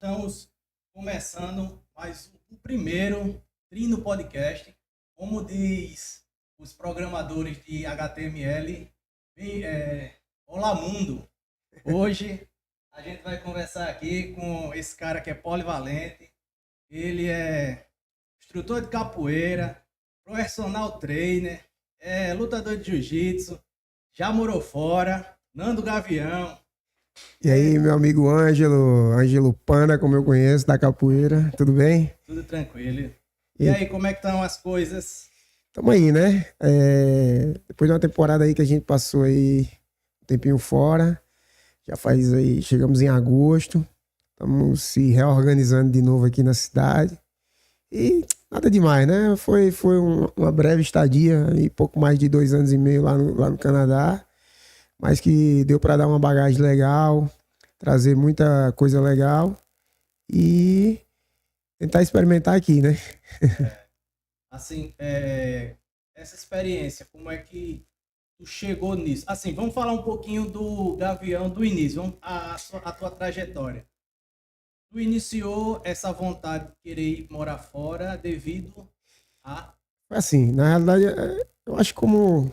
Estamos começando mais o primeiro Trino Podcast. Como diz os programadores de HTML, olá mundo! Hoje a gente vai conversar aqui com esse cara que é polivalente. Ele é instrutor de capoeira, personal trainer, é lutador de jiu-jitsu, já morou fora, Nando Gavião. E aí, meu amigo Ângelo Panda, como eu conheço, da capoeira, tudo bem? Tudo tranquilo. E aí, como é que estão as coisas? Tamo aí, né? Depois de uma temporada aí que a gente passou aí um tempinho fora, já faz aí, chegamos em agosto, estamos se reorganizando de novo aqui na cidade. E nada demais, né? Foi uma breve estadia, aí, pouco mais de 2 anos e meio lá no Canadá, mas que deu para dar uma bagagem legal, trazer muita coisa legal e tentar experimentar aqui, né? Assim, essa experiência, como é que tu chegou nisso? Assim, vamos falar um pouquinho do Gavião do início, a tua trajetória. Tu iniciou essa vontade de querer ir morar fora devido a... Assim, na realidade, eu acho como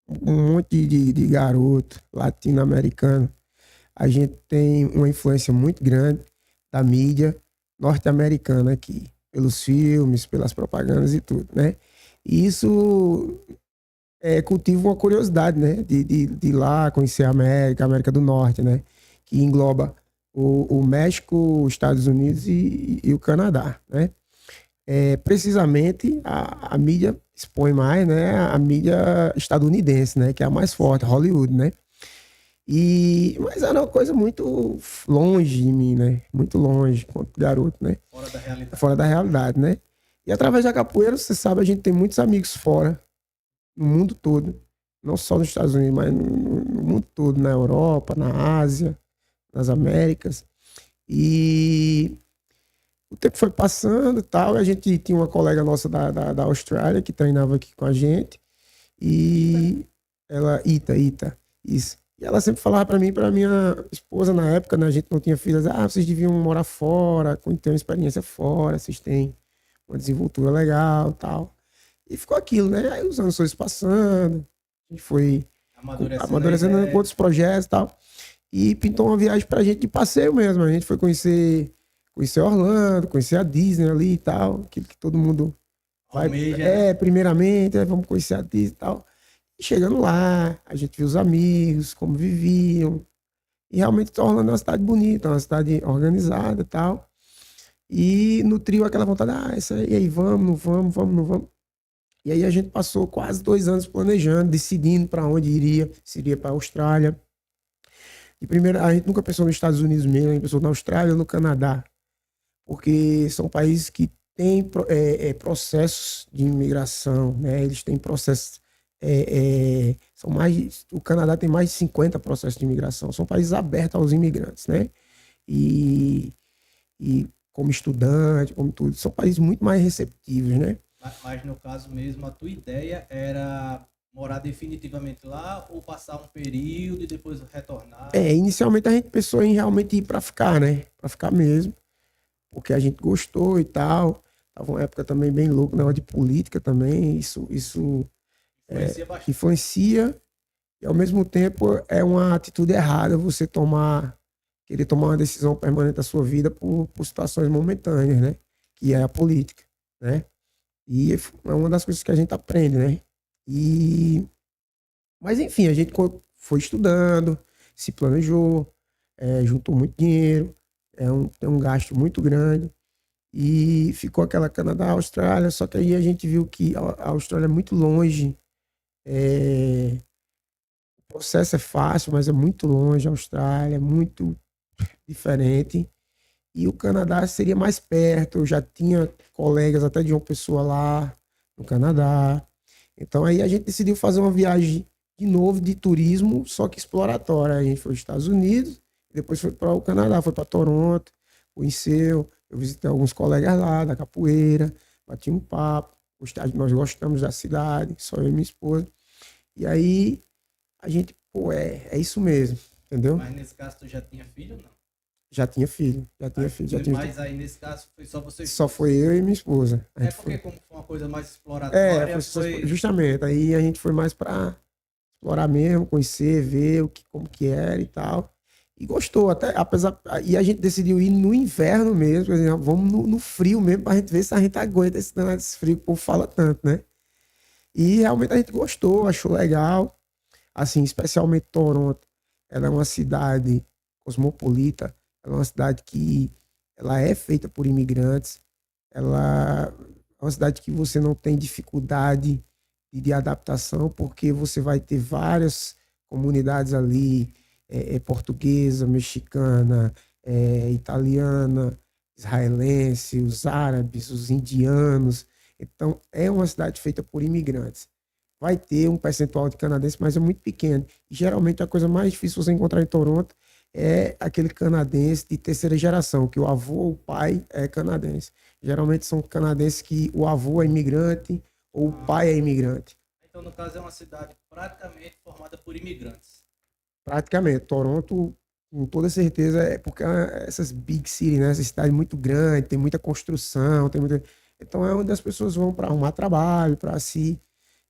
um monte de garoto latino-americano, a gente tem uma influência muito grande da mídia norte-americana aqui, pelos filmes, pelas propagandas e tudo, né? E isso cultiva uma curiosidade, né? De ir lá conhecer a América do Norte, né? Que engloba o México, os Estados Unidos e o Canadá, né? Precisamente a mídia expõe mais, né? A mídia estadunidense, né? Que é a mais forte, Hollywood, né? Mas era uma coisa muito longe de mim, né? Muito longe, quanto garoto, né? Fora da realidade. Fora da realidade, né? E através da capoeira, você sabe, a gente tem muitos amigos fora, no mundo todo. Não só nos Estados Unidos, mas no mundo todo, na Europa, na Ásia, nas Américas. E o tempo foi passando e tal, e a gente tinha uma colega nossa da Austrália que treinava aqui com a gente. E ela, Ita, isso. E ela sempre falava pra minha esposa na época, né? A gente não tinha filhas. Vocês deviam morar fora, ter uma experiência fora, vocês têm uma desenvoltura legal e tal. E ficou aquilo, né? Aí os anos foram se passando, a gente foi amadurecendo com outros projetos e tal. E pintou uma viagem pra gente de passeio mesmo. A gente foi conhecer Orlando, conhecer a Disney ali e tal, aquilo que todo mundo vai. Primeiramente, vamos conhecer a Disney e tal. E chegando lá, a gente viu os amigos, como viviam. E realmente Orlando é uma cidade bonita, uma cidade organizada e tal. E nutriu aquela vontade, isso aí, vamos, não vamos. E aí a gente passou quase 2 anos planejando, decidindo para onde iria, se iria para a Austrália. E primeiro, a gente nunca pensou nos Estados Unidos mesmo, a gente pensou na Austrália ou no Canadá, porque são países que têm processos de imigração, né? Eles têm processos, o Canadá tem mais de 50 processos de imigração, são países abertos aos imigrantes, né? E como estudante, como tudo, são países muito mais receptivos, né? Mas no caso mesmo, a tua ideia era morar definitivamente lá ou passar um período e depois retornar? Inicialmente a gente pensou em realmente ir para ficar, né? Para ficar mesmo, porque a gente gostou e tal. Tava uma época também bem louca, na hora de política também, isso influencia e ao mesmo tempo é uma atitude errada você querer tomar uma decisão permanente da sua vida por situações momentâneas, né? Que é a política, né? E é uma das coisas que a gente aprende, né? Mas enfim, a gente foi estudando, se planejou, juntou muito dinheiro, tem um gasto muito grande. E ficou aquela Canadá, Austrália, só que aí a gente viu que a Austrália é muito longe. O processo é fácil, mas é muito longe. A Austrália é muito diferente. E o Canadá seria mais perto. Eu já tinha colegas até de uma pessoa lá no Canadá. Então aí a gente decidiu fazer uma viagem de novo de turismo, só que exploratória. A gente foi aos Estados Unidos, depois foi para o Canadá, foi para Toronto, conheceu. Eu visitei alguns colegas lá da capoeira, bati um papo. Nós gostamos da cidade, só eu e minha esposa. E aí a gente, é isso mesmo, entendeu? Mas nesse caso tu já tinha filho ou não? Já tinha filho, já tinha filho, já tinha filho. Mas aí, nesse caso, foi só você. Só foi eu e minha esposa. É porque, como foi uma coisa mais exploratória, Justamente. Aí a gente foi mais pra explorar mesmo, conhecer, ver como que era e tal. E gostou, até, apesar. E a gente decidiu ir no inverno mesmo, quer dizer, vamos no frio mesmo, pra gente ver se a gente aguenta esse frio que o povo fala tanto, né? E realmente a gente gostou, achou legal. Assim, especialmente Toronto. Ela é uma cidade cosmopolita, ela é uma cidade que ela é feita por imigrantes, ela é uma cidade que você não tem dificuldade de adaptação, porque você vai ter várias comunidades ali, portuguesa, mexicana, italiana, israelense, os árabes, os indianos. Então, é uma cidade feita por imigrantes. Vai ter um percentual de canadense, mas é muito pequeno. E, geralmente, a coisa mais difícil você encontrar em Toronto é aquele canadense de terceira geração, que o avô ou o pai é canadense. Geralmente são canadenses que o avô é imigrante ou o pai é imigrante. Então, no caso, é uma cidade praticamente formada por imigrantes. Praticamente. Toronto, com toda certeza, é porque essas big cities, né? Essa cidade muito grande, tem muita construção, tem muita... Então é onde as pessoas vão para arrumar trabalho, para se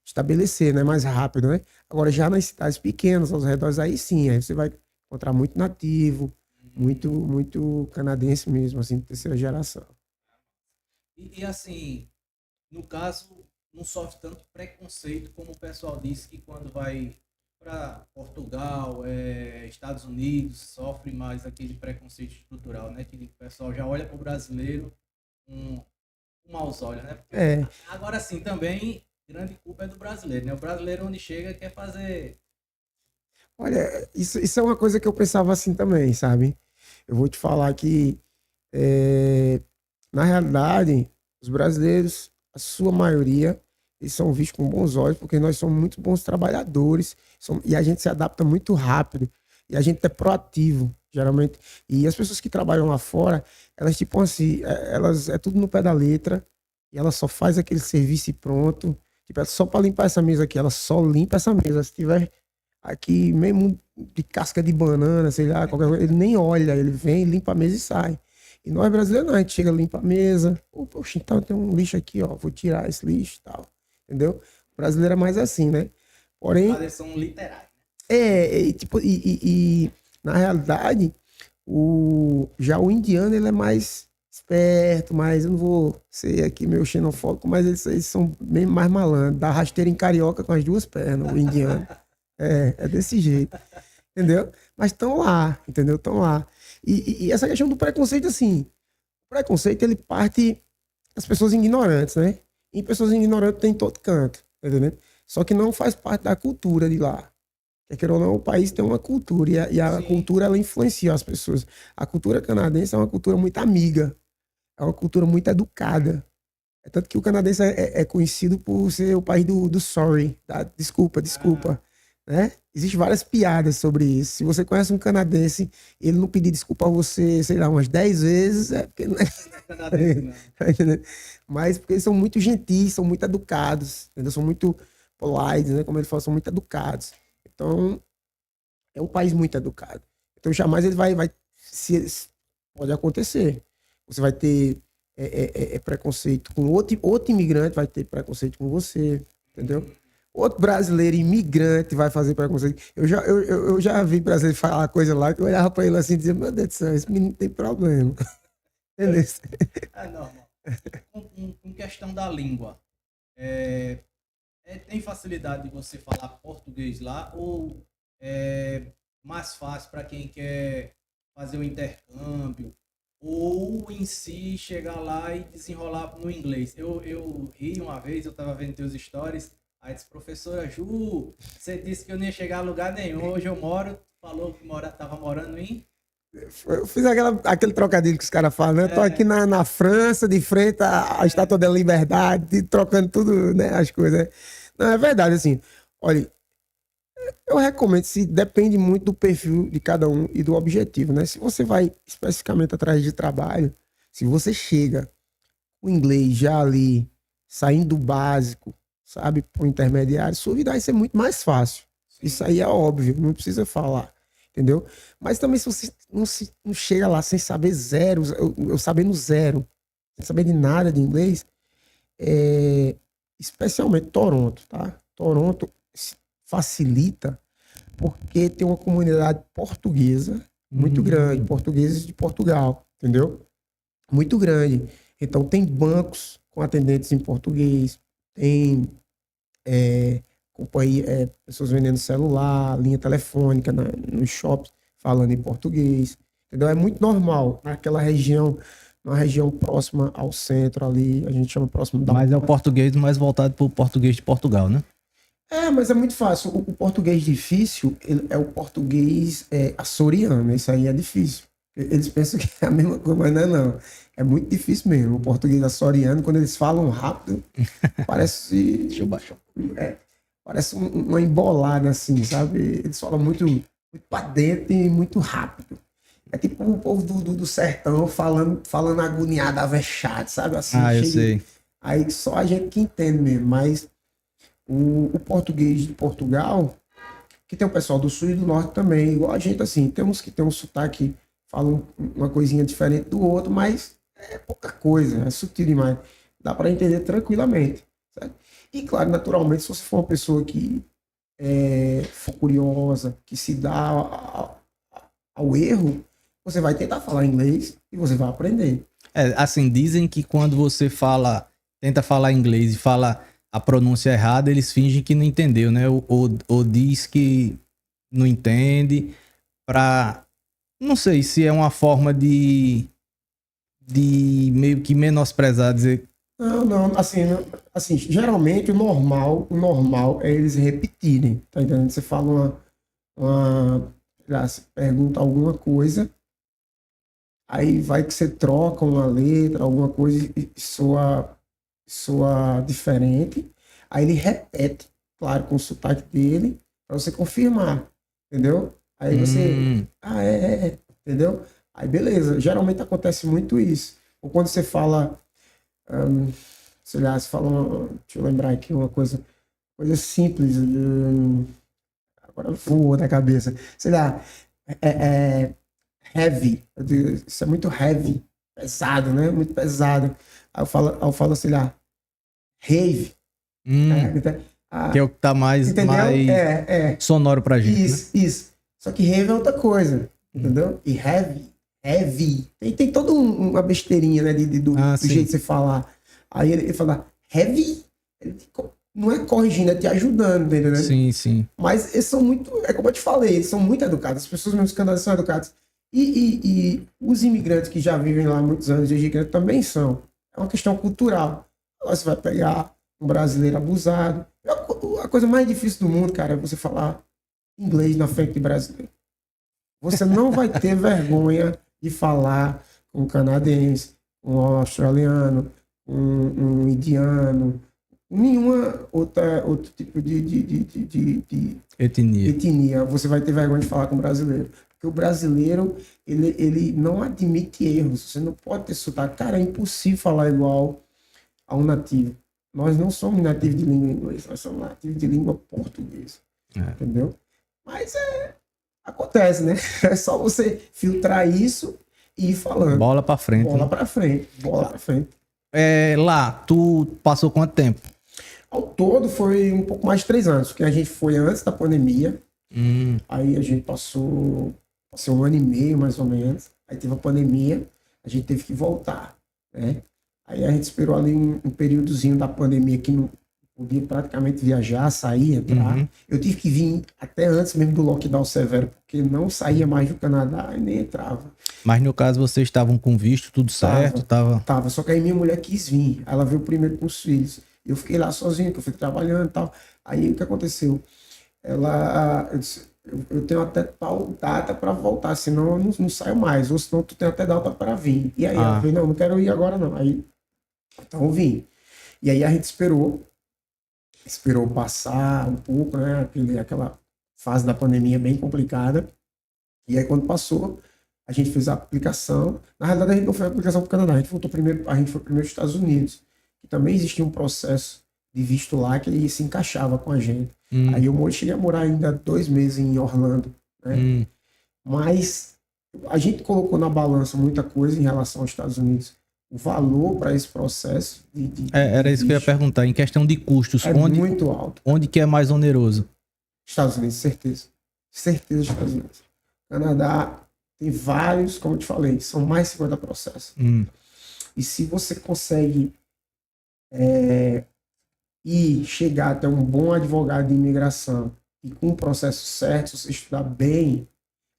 estabelecer, né? Mais rápido, né? Agora, já nas cidades pequenas, aos redores, aí sim, aí você vai encontrar muito nativo, muito canadense mesmo, assim, de terceira geração. E assim, no caso, não sofre tanto preconceito como o pessoal disse que quando vai para Portugal, Estados Unidos, sofre mais aquele preconceito estrutural, né? Que o pessoal já olha para o brasileiro com maus olhos, né? Porque, agora sim, também grande culpa é do brasileiro, né? O brasileiro onde chega quer fazer... Olha, isso é uma coisa que eu pensava assim também, sabe? Eu vou te falar que, na realidade, os brasileiros, a sua maioria, eles são vistos com bons olhos, porque nós somos muito bons trabalhadores, e a gente se adapta muito rápido, e a gente é proativo, geralmente. E as pessoas que trabalham lá fora, elas, tipo assim, elas é tudo no pé da letra, e ela só faz aquele serviço e pronto. Tipo, só para limpar essa mesa aqui, ela só limpa essa mesa. Se tiver aqui mesmo de casca de banana, sei lá, qualquer coisa, ele nem olha, ele vem, limpa a mesa e sai. E nós brasileiros não, a gente chega, limpa a mesa. Poxa, então tem um lixo aqui, ó, vou tirar esse lixo e tal. Entendeu? O brasileiro é mais assim, né? Porém. Eles são literais. Tipo, na realidade, já o indiano, ele é mais esperto, mas eu não vou ser aqui meio xenofóbico, mas eles são bem mais malandros, dá rasteira em carioca com as duas pernas, o indiano. É desse jeito, entendeu? Mas estão lá, entendeu? Estão lá. E essa questão do preconceito, assim, o preconceito, ele parte das pessoas ignorantes, né? E pessoas ignorantes tem em todo canto, entendeu? Só que não faz parte da cultura de lá. Quer queira ou não, o país tem uma cultura, e a cultura, ela influencia as pessoas. A cultura canadense é uma cultura muito amiga, é uma cultura muito educada. É tanto que o canadense é conhecido por ser o país do sorry, tá? Desculpa. Né? Existem várias piadas sobre isso. Se você conhece um canadense e ele não pedir desculpa a você, sei lá, umas 10 vezes, é porque não é canadense, não. Mas porque eles são muito gentis, são muito educados, entendeu? São muito polite, né? Como ele fala, são muito educados. Então, é um país muito educado. Então, jamais ele vai pode acontecer. Você vai ter preconceito com outro imigrante, vai ter preconceito com você, entendeu? Outro brasileiro imigrante vai fazer preconceito. Eu já vi brasileiro falar coisa lá que eu olhava para ele assim e dizia, meu Deus do céu, esse menino tem problema. Entendeu? É normal. Com questão da língua, tem facilidade de você falar português lá ou é mais fácil para quem quer fazer o intercâmbio ou em si chegar lá e desenrolar no inglês? Eu ri uma vez, eu estava vendo teus stories, aí disse, professora Ju, você disse que eu não ia chegar a lugar nenhum, hoje eu falou que estava morando em... Eu fiz aquele trocadilho que os caras falam, né? Tô aqui na França, de frente à Estátua da Liberdade, trocando tudo, né? As coisas. Não, é verdade, assim. Olha, eu recomendo, depende muito do perfil de cada um e do objetivo, né? Se você vai especificamente atrás de trabalho, se você chega com o inglês já ali, saindo do básico, sabe, pro intermediário, sua vida vai ser muito mais fácil. Sim. Isso aí é óbvio, não precisa falar. entendeu? Mas também se você não chega lá sem saber zero, eu sabendo zero, sem saber de nada de inglês, especialmente Toronto, tá? Toronto facilita porque tem uma comunidade portuguesa muito grande, portugueses de Portugal, entendeu? Muito grande. Então tem bancos com atendentes em português, tem companhia, pessoas vendendo celular, linha telefônica nos shops falando em português, entendeu? É muito normal naquela região, uma região próxima ao centro ali, a gente chama próximo da... Mas é o português mais voltado para o português de Portugal, né? Mas é muito fácil. O português difícil é o português açoriano. Isso aí é difícil. Eles pensam que é a mesma coisa, mas não é não. É muito difícil mesmo. O português açoriano, quando eles falam rápido, parece... Deixa eu baixar. Parece uma embolada, assim, sabe? Eles falam muito pra dentro e muito rápido. É tipo o povo do sertão falando agoniado, avexado, sabe? Assim, Eu sei. Aí só a gente que entende mesmo, mas o português de Portugal, que tem o pessoal do sul e do norte também, igual a gente, assim, temos que ter um sotaque, falam uma coisinha diferente do outro, mas é pouca coisa, é sutil demais. Dá para entender tranquilamente, certo? E claro, naturalmente, se você for uma pessoa que for curiosa, que se dá ao erro, você vai tentar falar inglês e você vai aprender. Assim, dizem que quando você tenta falar inglês e fala a pronúncia errada, eles fingem que não entendeu, né? Ou diz que não entende, não sei se é uma forma de meio que menosprezar, dizer... Não, assim, geralmente o normal é eles repetirem, tá entendendo? Você fala você pergunta alguma coisa, aí vai que você troca uma letra, alguma coisa e soa diferente, aí ele repete, claro, com o sotaque dele, para você confirmar, entendeu? Aí você, entendeu? Aí beleza, geralmente acontece muito isso. Ou quando você fala, sei lá, você fala, deixa eu lembrar aqui uma coisa simples, agora voou da cabeça, sei lá, heavy, isso é muito heavy, pesado, né? Muito pesado. Aí eu falo sei lá, rave. Que é o que tá mais sonoro pra gente. Isso. Só que rave é outra coisa, entendeu? E heavy. Tem toda uma besteirinha, né? Do jeito de você falar. Aí ele fala, heavy? Não é corrigindo, é te ajudando, entendeu? Sim. Mas eles são muito, como eu te falei, eles são muito educados. As pessoas mesmo canadenses são educadas. E os imigrantes que já vivem lá há muitos anos, os imigrantes também são. É uma questão cultural. Agora você vai pegar um brasileiro abusado. A coisa mais difícil do mundo, cara, é você falar inglês na frente de brasileiro. Você não vai ter vergonha de falar com um canadense, um australiano, um indiano, outro tipo de etnia. Você vai ter vergonha de falar com o brasileiro. Porque o brasileiro, ele não admite erros. Você não pode ter sotaque. Cara, é impossível falar igual a um nativo. Nós não somos nativos de língua inglesa, nós somos nativos de língua portuguesa. Entendeu? Mas acontece, né? É só você filtrar isso e ir falando. Bola pra frente. Bola pra frente. Lá, tu passou quanto tempo? Ao todo foi um pouco mais de 3 anos, porque a gente foi antes da pandemia. Aí a gente passou um ano e meio, mais ou menos. Aí teve a pandemia, a gente teve que voltar, né? Aí a gente esperou ali um períodozinho da pandemia que não podia praticamente viajar, sair, entrar. Eu tive que vir até antes mesmo do lockdown severo, porque não saía mais do Canadá e nem entrava. Mas no caso vocês estavam com visto, tudo certo? Tava, só que aí minha mulher quis vir. Ela veio primeiro com os filhos. Eu fiquei lá sozinho, que eu fui trabalhando e tal. Aí o que aconteceu? Eu disse, eu tenho até tal data para voltar, senão eu não saio mais. Ou senão tu tem até data para vir. E aí ela falou, não quero ir agora não. Aí, então eu vim. E aí a gente esperou passar um pouco, né? Aquela fase da pandemia bem complicada. E aí quando passou, a gente fez a aplicação. Na realidade, a gente não fez a aplicação para o Canadá. A gente foi primeiro para os Estados Unidos. E também existia um processo de visto lá que ele se encaixava com a gente. Aí eu cheguei a morar ainda 2 meses em Orlando, né? Mas a gente colocou na balança muita coisa em relação aos Estados Unidos. O valor para esse processo Era isso que eu ia visto perguntar. Em questão de custos, é muito alto. onde que é mais oneroso? Estados Unidos, certeza. Certeza Estados Unidos. Canadá tem vários, como eu te falei, são mais de 50 processos. E se você consegue ir chegar até um bom advogado de imigração e com o processo certo, se você estudar bem,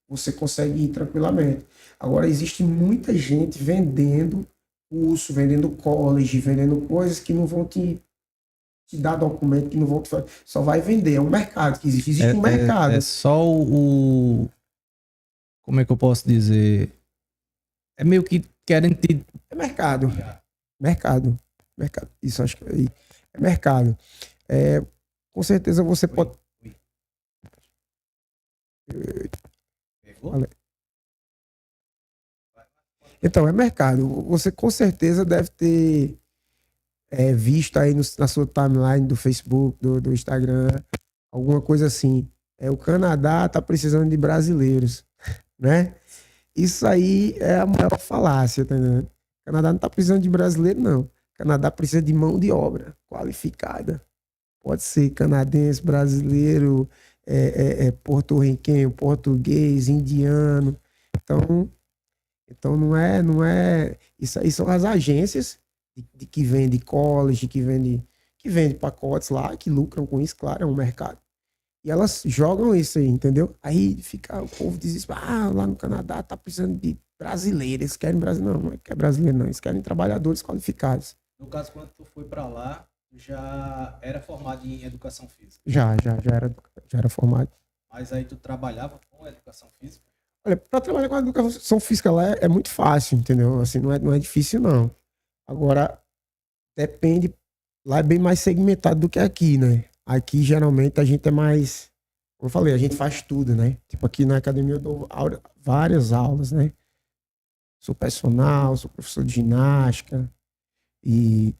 você consegue ir tranquilamente. Agora, existe muita gente vendendo curso, vendendo college, vendendo coisas que não vão te dar documento, que não vão te fazer. Só vai vender. É um mercado que existe. Existe um mercado. É só como é que eu posso dizer? É meio que querem te... É mercado. Mercado. Isso, acho que é mercado. Com certeza você pode... Então, é mercado. Você com certeza deve ter visto aí na sua timeline do Facebook, do Instagram, alguma coisa assim. O Canadá tá precisando de brasileiros, né? Isso aí é a maior falácia, tá entendendo? O Canadá não tá precisando de brasileiro, não. O Canadá precisa de mão de obra qualificada. Pode ser canadense, brasileiro, porto-riquenho, português, indiano. Então não é. Isso aí são as agências que vendem college, que vende pacotes lá, que lucram com isso, claro, é um mercado. E elas jogam isso aí, entendeu? Aí fica, o povo diz isso, lá no Canadá tá precisando de brasileiros, eles querem brasileiro. Não, não é brasileiro não, eles querem trabalhadores qualificados. No caso, quando tu foi para lá, já era formado em educação física? Já era formado. Mas aí tu trabalhava com educação física? Olha, para trabalhar com a educação física lá é muito fácil, entendeu? Assim, não é difícil, não. Agora, depende, lá é bem mais segmentado do que aqui, né? Aqui, geralmente, a gente é mais, como eu falei, a gente faz tudo, né? Tipo, aqui na academia eu dou várias aulas, né? Sou personal, sou professor de ginástica e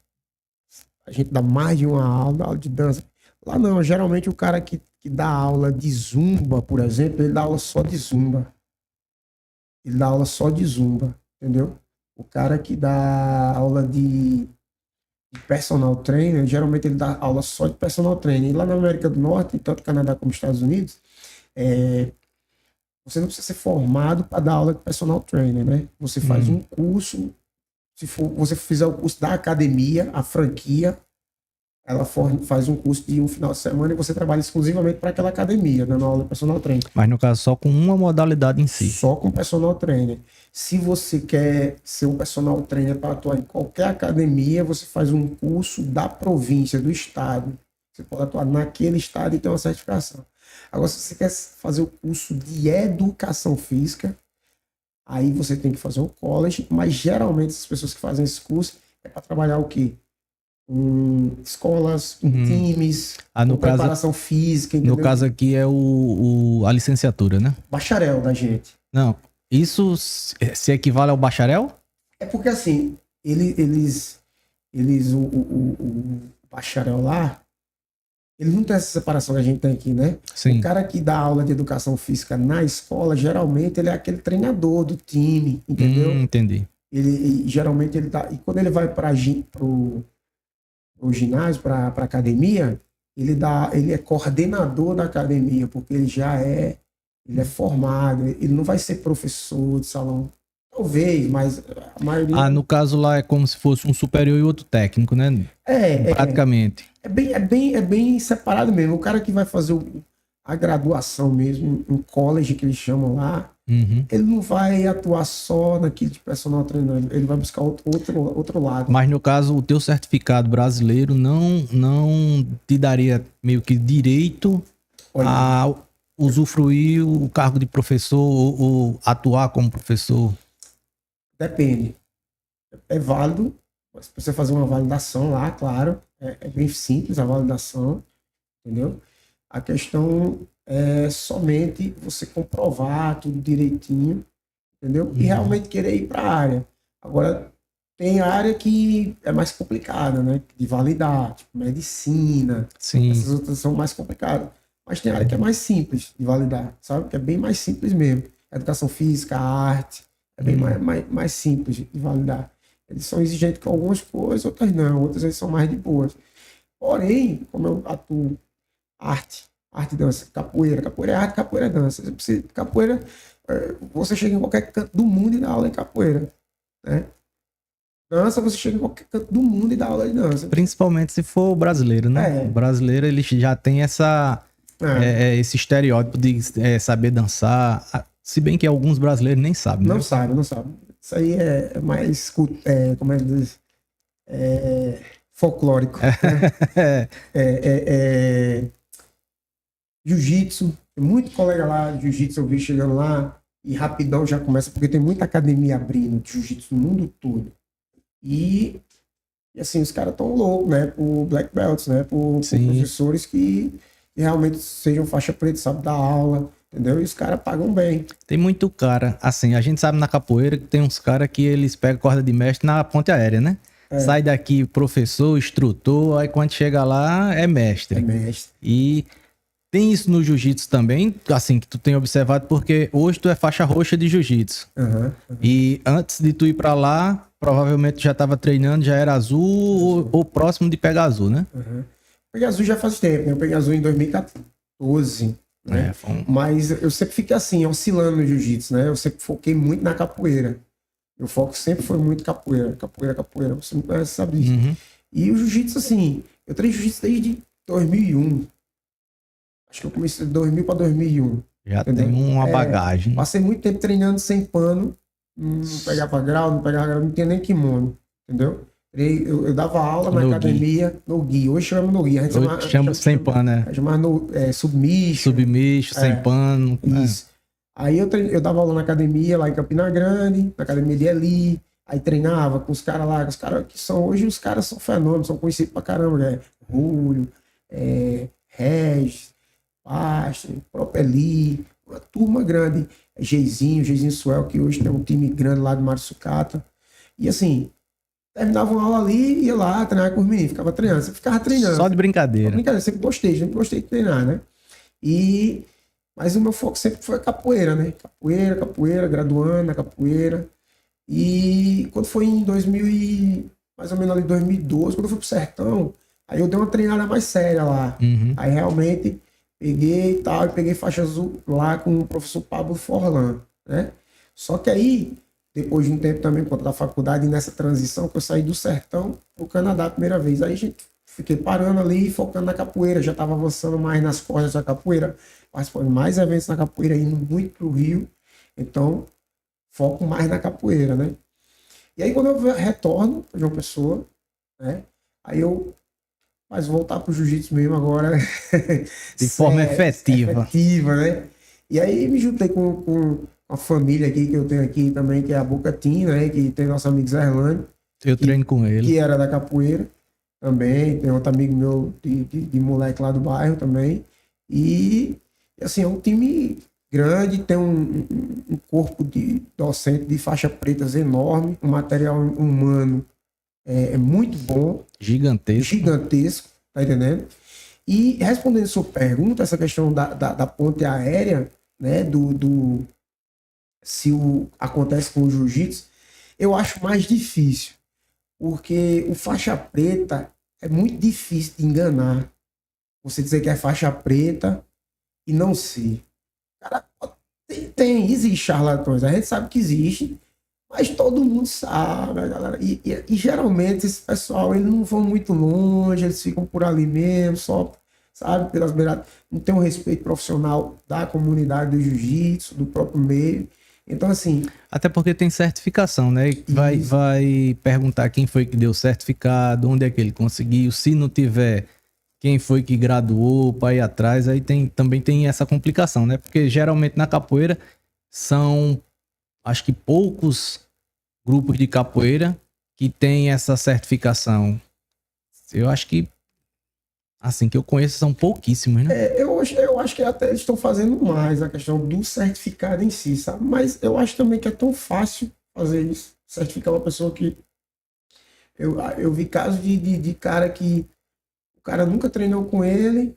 a gente dá mais de uma aula de dança. Lá não, geralmente o cara que dá aula de zumba, por exemplo, ele dá aula só de zumba. Ele dá aula só de zumba, entendeu? O cara que dá aula de personal trainer, geralmente ele dá aula só de personal trainer. E lá na América do Norte, tanto Canadá como Estados Unidos, você não precisa ser formado para dar aula de personal trainer, né? Você faz um curso, se você fizer o curso da academia, a franquia, ela faz um curso de um final de semana e você trabalha exclusivamente para aquela academia, dando aula de personal trainer. Mas no caso, só com uma modalidade em si. Só com personal trainer. Se você quer ser um personal trainer para atuar em qualquer academia, você faz um curso da província, do estado. Você pode atuar naquele estado e ter uma certificação. Agora, se você quer fazer o curso de educação física, aí você tem que fazer o college, mas geralmente as pessoas que fazem esse curso é para trabalhar o quê? Escolas, times, no preparação física, entendeu? No caso aqui é a licenciatura, né? Bacharel da gente. Não, isso se equivale ao bacharel? É porque assim, o bacharel lá, ele não tem essa separação que a gente tem aqui, né? Sim. O cara que dá aula de educação física na escola, geralmente ele é aquele treinador do time, entendeu? Entendi. Geralmente ele dá, e quando ele vai pro ginásio, para academia, ele é coordenador da academia, porque ele é formado, ele não vai ser professor de salão. Talvez, mas a maioria... no caso lá é como se fosse um superior e outro técnico, né? Praticamente. É bem separado mesmo. O cara que vai fazer a graduação mesmo, um college que eles chamam lá, ele não vai atuar só naquilo de personal trainer, ele vai buscar outro lado. Mas no caso, o teu certificado brasileiro não te daria meio que direito a usufruir o cargo de professor ou atuar como professor? Depende. É válido, você precisa fazer uma validação lá, claro, é bem simples a validação, entendeu? A questão é somente você comprovar tudo direitinho, entendeu? E realmente querer ir para a área. Agora, tem área que é mais complicada, né? De validar, tipo medicina. Sim. Essas outras são mais complicadas. Mas tem área que é mais simples de validar, sabe? Que é bem mais simples mesmo. educação física, arte. É bem mais simples de validar. Eles são exigentes com algumas coisas, outras não. Outras eles são mais de boas. Porém, como eu atuo arte e dança, capoeira é arte, capoeira é dança. Capoeira, você chega em qualquer canto do mundo e dá aula de capoeira, né? Dança, você chega em qualquer canto do mundo e dá aula de dança. Principalmente se for brasileiro, né? O brasileiro, ele já tem esse estereótipo de saber dançar. Se bem que alguns brasileiros nem sabem. Não sabem. Isso aí é mais, como é que diz? Folclórico. Né? Jiu-jitsu, tem muito colega lá de jiu-jitsu, eu vi chegando lá e rapidão já começa, porque tem muita academia abrindo de jiu-jitsu no mundo todo. E assim, os caras estão loucos, né? Por black belts, né? Por professores que realmente sejam faixa preta, sabem dar aula, entendeu? E os caras pagam bem. Tem muito cara, assim, a gente sabe na capoeira que tem uns caras que eles pegam corda de mestre na ponte aérea, né? Sai daqui professor, instrutor, aí quando chega lá é mestre. E tem isso no jiu-jitsu também, assim, que tu tem observado, porque hoje tu é faixa roxa de jiu-jitsu. E antes de tu ir pra lá, provavelmente já tava treinando, já era azul ou próximo de pegar azul, né? Peguei azul já faz tempo, né? Eu peguei azul em 2014, né? Mas eu sempre fiquei assim, oscilando no jiu-jitsu, né? Eu sempre foquei muito na capoeira. Meu foco sempre foi muito capoeira. Você me conhece, sabe disso. E o jiu-jitsu, assim, eu treino jiu-jitsu desde 2001. Acho que eu comecei de 2000 para 2001. Já entendeu? Tem uma bagagem. Passei muito tempo treinando sem pano. Não pegava grau, não tinha nem kimono. Entendeu? Eu dava aula na academia, no gi. Hoje chamamos no gi. A gente chama sem pano, né? Chamava submisso. Submisso, sem pano. Isso. Aí eu dava aula na academia, lá em Campina Grande, na academia de Eli. Aí treinava com os caras lá, os caras que são, hoje os caras são fenômenos, são conhecidos pra caramba, né? Rúlio, Regis, Pasto, Propeli, uma turma grande. Geizinho Suel, que hoje tem um time grande lá de Mário Sucata. E assim, terminava uma aula ali, ia lá treinar com os meninos, ficava treinando. Você ficava treinando. Só de brincadeira. Sempre gostei de treinar, né? Mas o meu foco sempre foi capoeira, né? Capoeira, graduando na capoeira. E quando foi em mais ou menos ali 2012, quando eu fui pro Sertão, aí eu dei uma treinada mais séria lá. Aí realmente peguei faixa azul lá com o professor Pablo Forlan, né? Só que aí, depois de um tempo também, por conta da faculdade, nessa transição, que eu saí do Sertão pro Canadá a primeira vez. Aí a gente fiquei parando ali, focando na capoeira, já estava avançando mais nas cordas da capoeira, participando de mais eventos na capoeira, indo muito pro Rio. Então, foco mais na capoeira, né? E aí, quando eu retorno para João Pessoa, né? Aí mas voltar pro jiu-jitsu mesmo agora. De forma efetiva. Né? E aí me juntei com a família aqui que eu tenho aqui também, que é a Bocatim, né? Que tem nosso amigo Zé Erlânio. Eu treino com ele. Que era da capoeira também. Tem outro amigo meu de moleque lá do bairro também. E assim, é um time grande, tem um corpo de docente de faixa pretas enorme, um material humano muito bom. Gigantesco, tá entendendo? E respondendo a sua pergunta, essa questão da ponte aérea, né, acontece com o jiu-jitsu, eu acho mais difícil, porque o faixa preta é muito difícil de enganar. Você dizer que é faixa preta e não ser. Cara, existe charlatões, a gente sabe que existe, mas todo mundo sabe, galera. E geralmente esse pessoal, eles não vão muito longe, eles ficam por ali mesmo, só, sabe, pelas beiradas. Não tem um respeito profissional da comunidade do jiu-jitsu, do próprio meio. Então, assim... Até porque tem certificação, né? Vai perguntar quem foi que deu certificado, onde é que ele conseguiu. Se não tiver, quem foi que graduou para ir atrás. Aí também tem essa complicação, né? Porque geralmente na capoeira são... acho que poucos grupos de capoeira que têm essa certificação. Eu acho que, assim, que eu conheço, são pouquíssimos, né? Eu acho que até eles estão fazendo mais a questão do certificado em si, sabe? Mas eu acho também que é tão fácil fazer isso. Certificar uma pessoa que... Eu vi casos de cara que o cara nunca treinou com ele,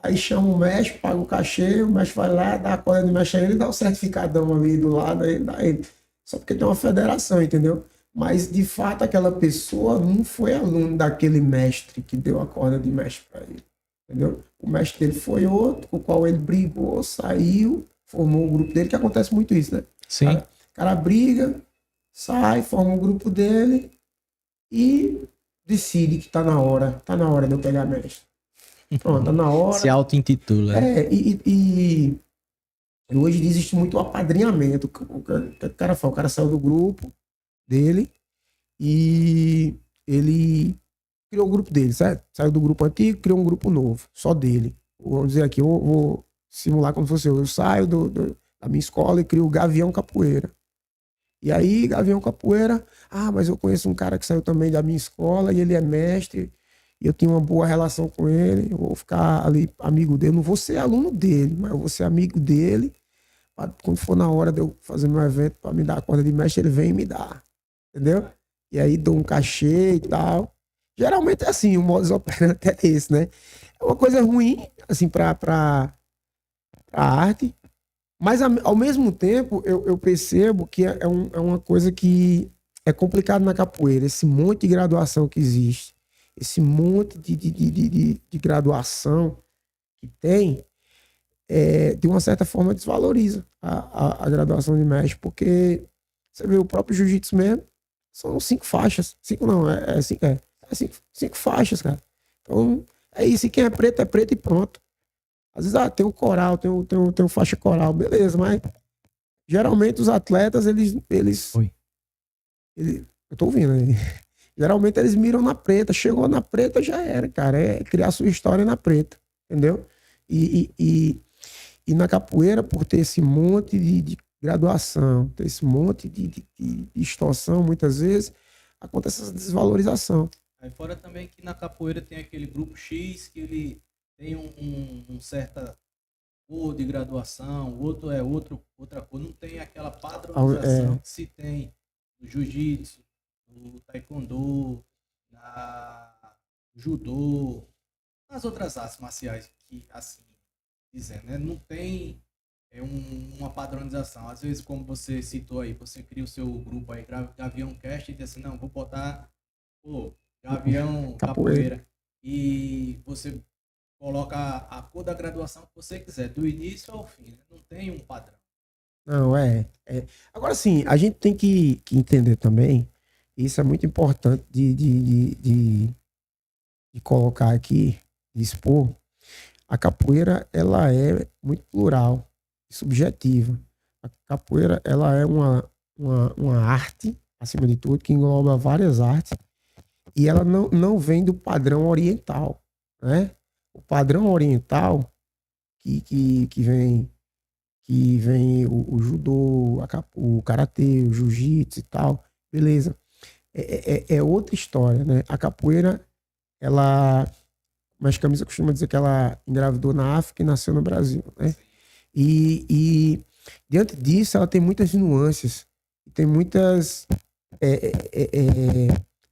Aí chama o mestre, paga o cachê, o mestre vai lá, dá a corda de mestre a ele, dá o certificadão ali do lado, aí ele dá ele. Só porque tem uma federação, entendeu? Mas, de fato, aquela pessoa não foi aluno daquele mestre que deu a corda de mestre para ele, entendeu? O mestre dele foi outro, com o qual ele brigou, saiu, formou o grupo dele, que acontece muito isso, né? Sim. O cara briga, sai, forma o grupo dele e decide que tá na hora de eu pegar mestre. Pronto, tá na hora. Se auto-intitula. E hoje existe muito apadrinhamento. O cara fala, o cara saiu do grupo dele e ele criou o grupo dele, certo? Saiu do grupo antigo, criou um grupo novo, só dele. Vamos dizer aqui, eu vou simular como se fosse eu saio da minha escola e crio o Gavião Capoeira. E aí, Gavião Capoeira, mas eu conheço um cara que saiu também da minha escola e ele é mestre, e eu tenho uma boa relação com ele, eu vou ficar ali amigo dele, não vou ser aluno dele, mas eu vou ser amigo dele, quando for na hora de eu fazer meu evento para me dar a corda de mestre, ele vem e me dá, entendeu? E aí dou um cachê e tal. Geralmente é assim, o modus operandi é esse, né? É uma coisa ruim, assim, pra arte, mas ao mesmo tempo eu percebo que é uma coisa que é complicado na capoeira, esse monte de graduação que existe, esse monte de graduação que tem, de uma certa forma desvaloriza a graduação de mestre, porque você vê o próprio jiu-jitsu mesmo, são 5 faixas, 5 não, é 5 faixas, cara. Então é isso, e quem é preto e pronto. Às vezes, tem o coral, tem o faixa coral, beleza, mas geralmente os atletas, Oi. eu tô ouvindo aí. Geralmente eles miram na preta, chegou na preta, já era, cara, é criar sua história na preta, entendeu? E na capoeira, por ter esse monte de graduação, ter esse monte de extorsão, muitas vezes, acontece essa desvalorização. Aí fora também que na capoeira tem aquele grupo X que ele tem um certa cor de graduação, o outro é outra cor, não tem aquela padronização que se tem no jiu-jitsu, no taekwondo, na judô, nas outras artes marciais, que assim dizendo, né? Não tem uma padronização. Às vezes, como você citou aí, você cria o seu grupo aí, Gavião Cast, e diz assim, não, vou botar Gavião Capoeira. E você coloca a cor da graduação que você quiser, do início ao fim, né? Não tem um padrão. Não, Agora sim, a gente tem que entender também, isso é muito importante de colocar aqui, de expor, a capoeira, ela é muito plural e subjetiva. A capoeira, ela é uma arte, acima de tudo, que engloba várias artes, e ela não vem do padrão oriental, né? O padrão oriental que vem o judô, o karatê, o jiu-jitsu e tal, beleza. É outra história, né? A capoeira, ela, mas camisa costuma dizer que ela engravidou na África e nasceu no Brasil, né? E diante disso, ela tem muitas nuances, tem muitas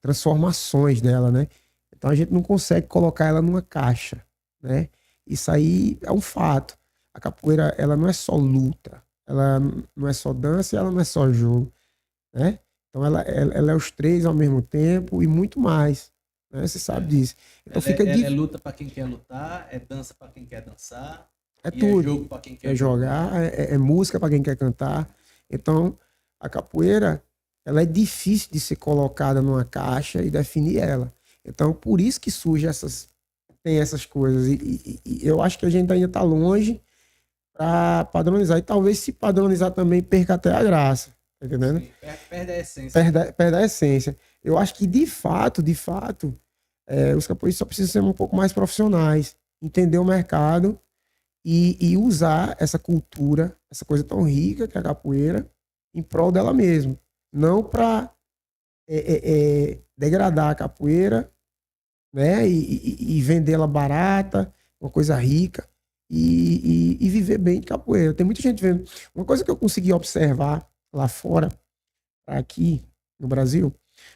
transformações dela, né? Então a gente não consegue colocar ela numa caixa, né? Isso aí é um fato. A capoeira, ela não é só luta, ela não é só dança e ela não é só jogo, né? Então ela é os 3 ao mesmo tempo e muito mais, né? Você sabe disso. Então ela é luta para quem quer lutar, é dança para quem quer dançar, é tudo. É jogo para quem quer jogar, é música para quem quer cantar. Então a capoeira, ela é difícil de ser colocada numa caixa e definir ela. Então por isso que surge tem essas coisas. E eu acho que a gente ainda está longe para padronizar. E talvez se padronizar também perca até a graça. Tá entendendo? Sim, perde a essência. Perde a essência. Eu acho que, de fato, os capoeiristas só precisam ser um pouco mais profissionais, entender o mercado e usar essa cultura, essa coisa tão rica que é a capoeira, em prol dela mesma. Não para degradar a capoeira, né? E vendê-la barata, uma coisa rica. E viver bem de capoeira. Tem muita gente vendo. Uma coisa que eu consegui observar lá fora, aqui no Brasil,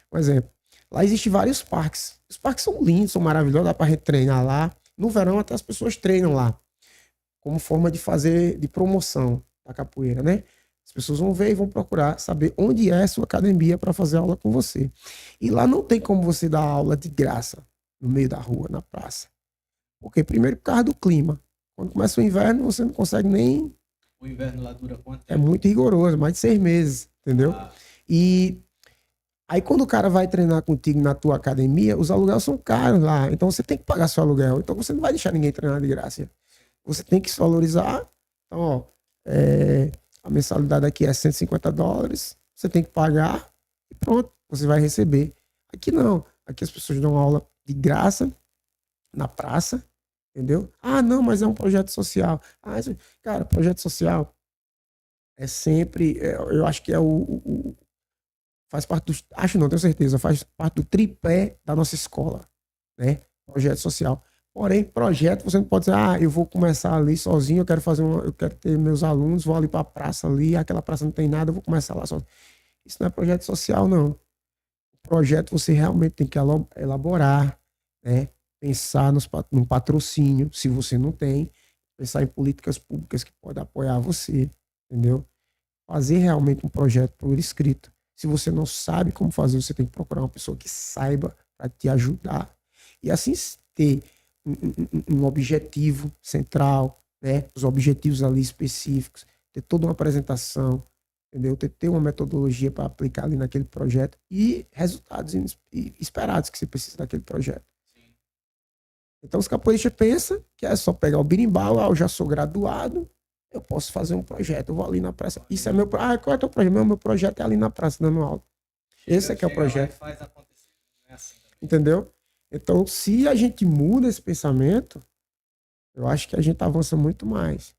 por exemplo, lá existem vários parques. Os parques são lindos, são maravilhosos, dá pra gente treinar lá. No verão até as pessoas treinam lá, como forma de promoção da capoeira, né? As pessoas vão ver e vão procurar saber onde é a sua academia para fazer aula com você. E lá não tem como você dar aula de graça no meio da rua, na praça. Porque primeiro por causa do clima. Quando começa o inverno, você não consegue nem... O inverno lá dura quanto É tempo? muito rigoroso, mais de 6 meses, entendeu? Ah, E aí quando o cara vai treinar contigo na tua academia, os aluguéis são caros lá. Então você tem que pagar seu aluguel. Então você não vai deixar ninguém treinar de graça. Você tem que se valorizar. Então, ó, a mensalidade aqui é $150. Você tem que pagar e pronto, você vai receber. Aqui não. Aqui as pessoas dão aula de graça na praça, entendeu? Ah, não, mas é um projeto social. Ah, cara, projeto social é sempre, eu acho que é faz parte do, acho não, tenho certeza, faz parte do tripé da nossa escola, né? Projeto social. Porém, projeto, você não pode dizer, eu vou começar ali sozinho, eu quero ter meus alunos, vou ali para a praça ali, aquela praça não tem nada, eu vou começar lá sozinho. Isso não é projeto social, não. O projeto você realmente tem que elaborar, né? Pensar num patrocínio, se você não tem, pensar em políticas públicas que podem apoiar você, entendeu? Fazer realmente um projeto por escrito. Se você não sabe como fazer, você tem que procurar uma pessoa que saiba para te ajudar. E assim ter um objetivo central, né? Os objetivos ali específicos, ter toda uma apresentação, entendeu? Ter uma metodologia para aplicar ali naquele projeto e resultados esperados que você precisa daquele projeto. Então os capoeiristas pensam que é só pegar o berimbau, eu já sou graduado, eu posso fazer um projeto, eu vou ali na praça. Isso é meu projeto. Qual é o teu projeto? Meu projeto é ali na praça dando aula. Esse é que é o projeto. Faz acontecer. Não é assim também. Entendeu? Então, se a gente muda esse pensamento, eu acho que a gente avança muito mais.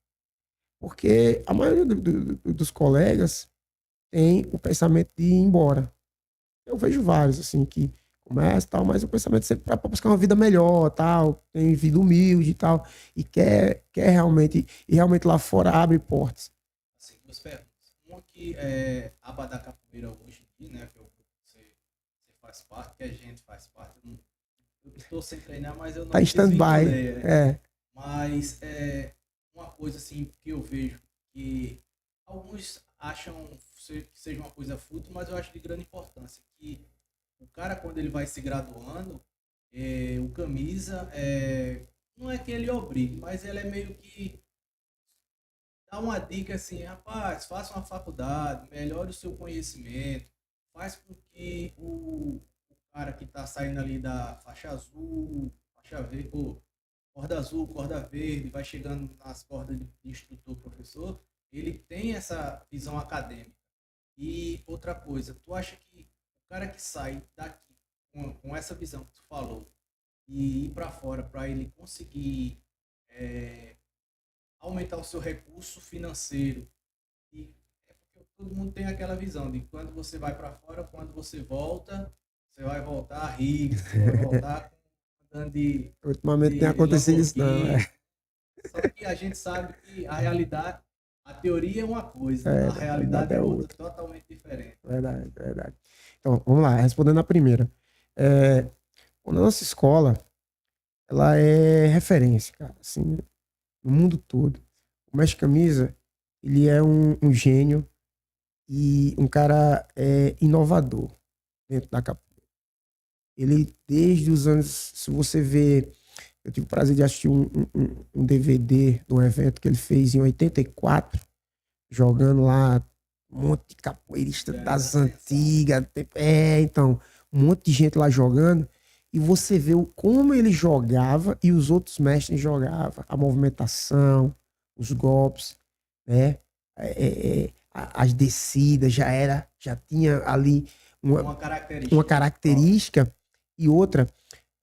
Porque a maioria dos colegas tem o pensamento de ir embora. Eu vejo vários, assim, que começam e tal, mas o pensamento sempre para buscar uma vida melhor, tal, tem vida humilde e tal, e quer realmente, e realmente lá fora abre portas. Assim, duas perguntas. Uma que é a aba da capoeira hoje em dia, né? Que você faz parte, que a gente faz parte. Eu estou sem treinar, mas eu não Tá em stand-by. desvinculei, Mas uma coisa assim que eu vejo que alguns acham que seja uma coisa fútil, mas eu acho de grande importância que o cara, quando ele vai se graduando, o camisa, não é que ele obrigue, mas ele é meio que dá uma dica assim, rapaz, faça uma faculdade, melhore o seu conhecimento, faz com que o cara que está saindo ali da faixa azul, faixa verde, corda azul, corda verde, vai chegando nas cordas de instrutor, professor, ele tem essa visão acadêmica. E outra coisa, tu acha que o cara que sai daqui com essa visão que tu falou e ir para fora para ele conseguir aumentar o seu recurso financeiro, e é porque todo mundo tem aquela visão de quando você vai para fora, quando você volta, você vai voltar rico, você vai voltar andando de Ultimamente tem acontecido isso, não. Só que a gente sabe que a realidade, a teoria é uma coisa, a realidade é outra, totalmente diferente. Verdade, verdade. Então, vamos lá, respondendo a primeira. A nossa escola, ela é referência, cara, assim, no mundo todo. O mestre camisa, ele é um gênio e um cara inovador dentro da capoeira. Ele, desde os anos, se você vê, eu tive o prazer de assistir um DVD de um evento que ele fez em 84, jogando lá um monte de capoeirista das antigas, então, um monte de gente lá jogando, e você vê como ele jogava e os outros mestres jogavam, a movimentação, os golpes, né? As descidas, já tinha ali uma característica. E outra,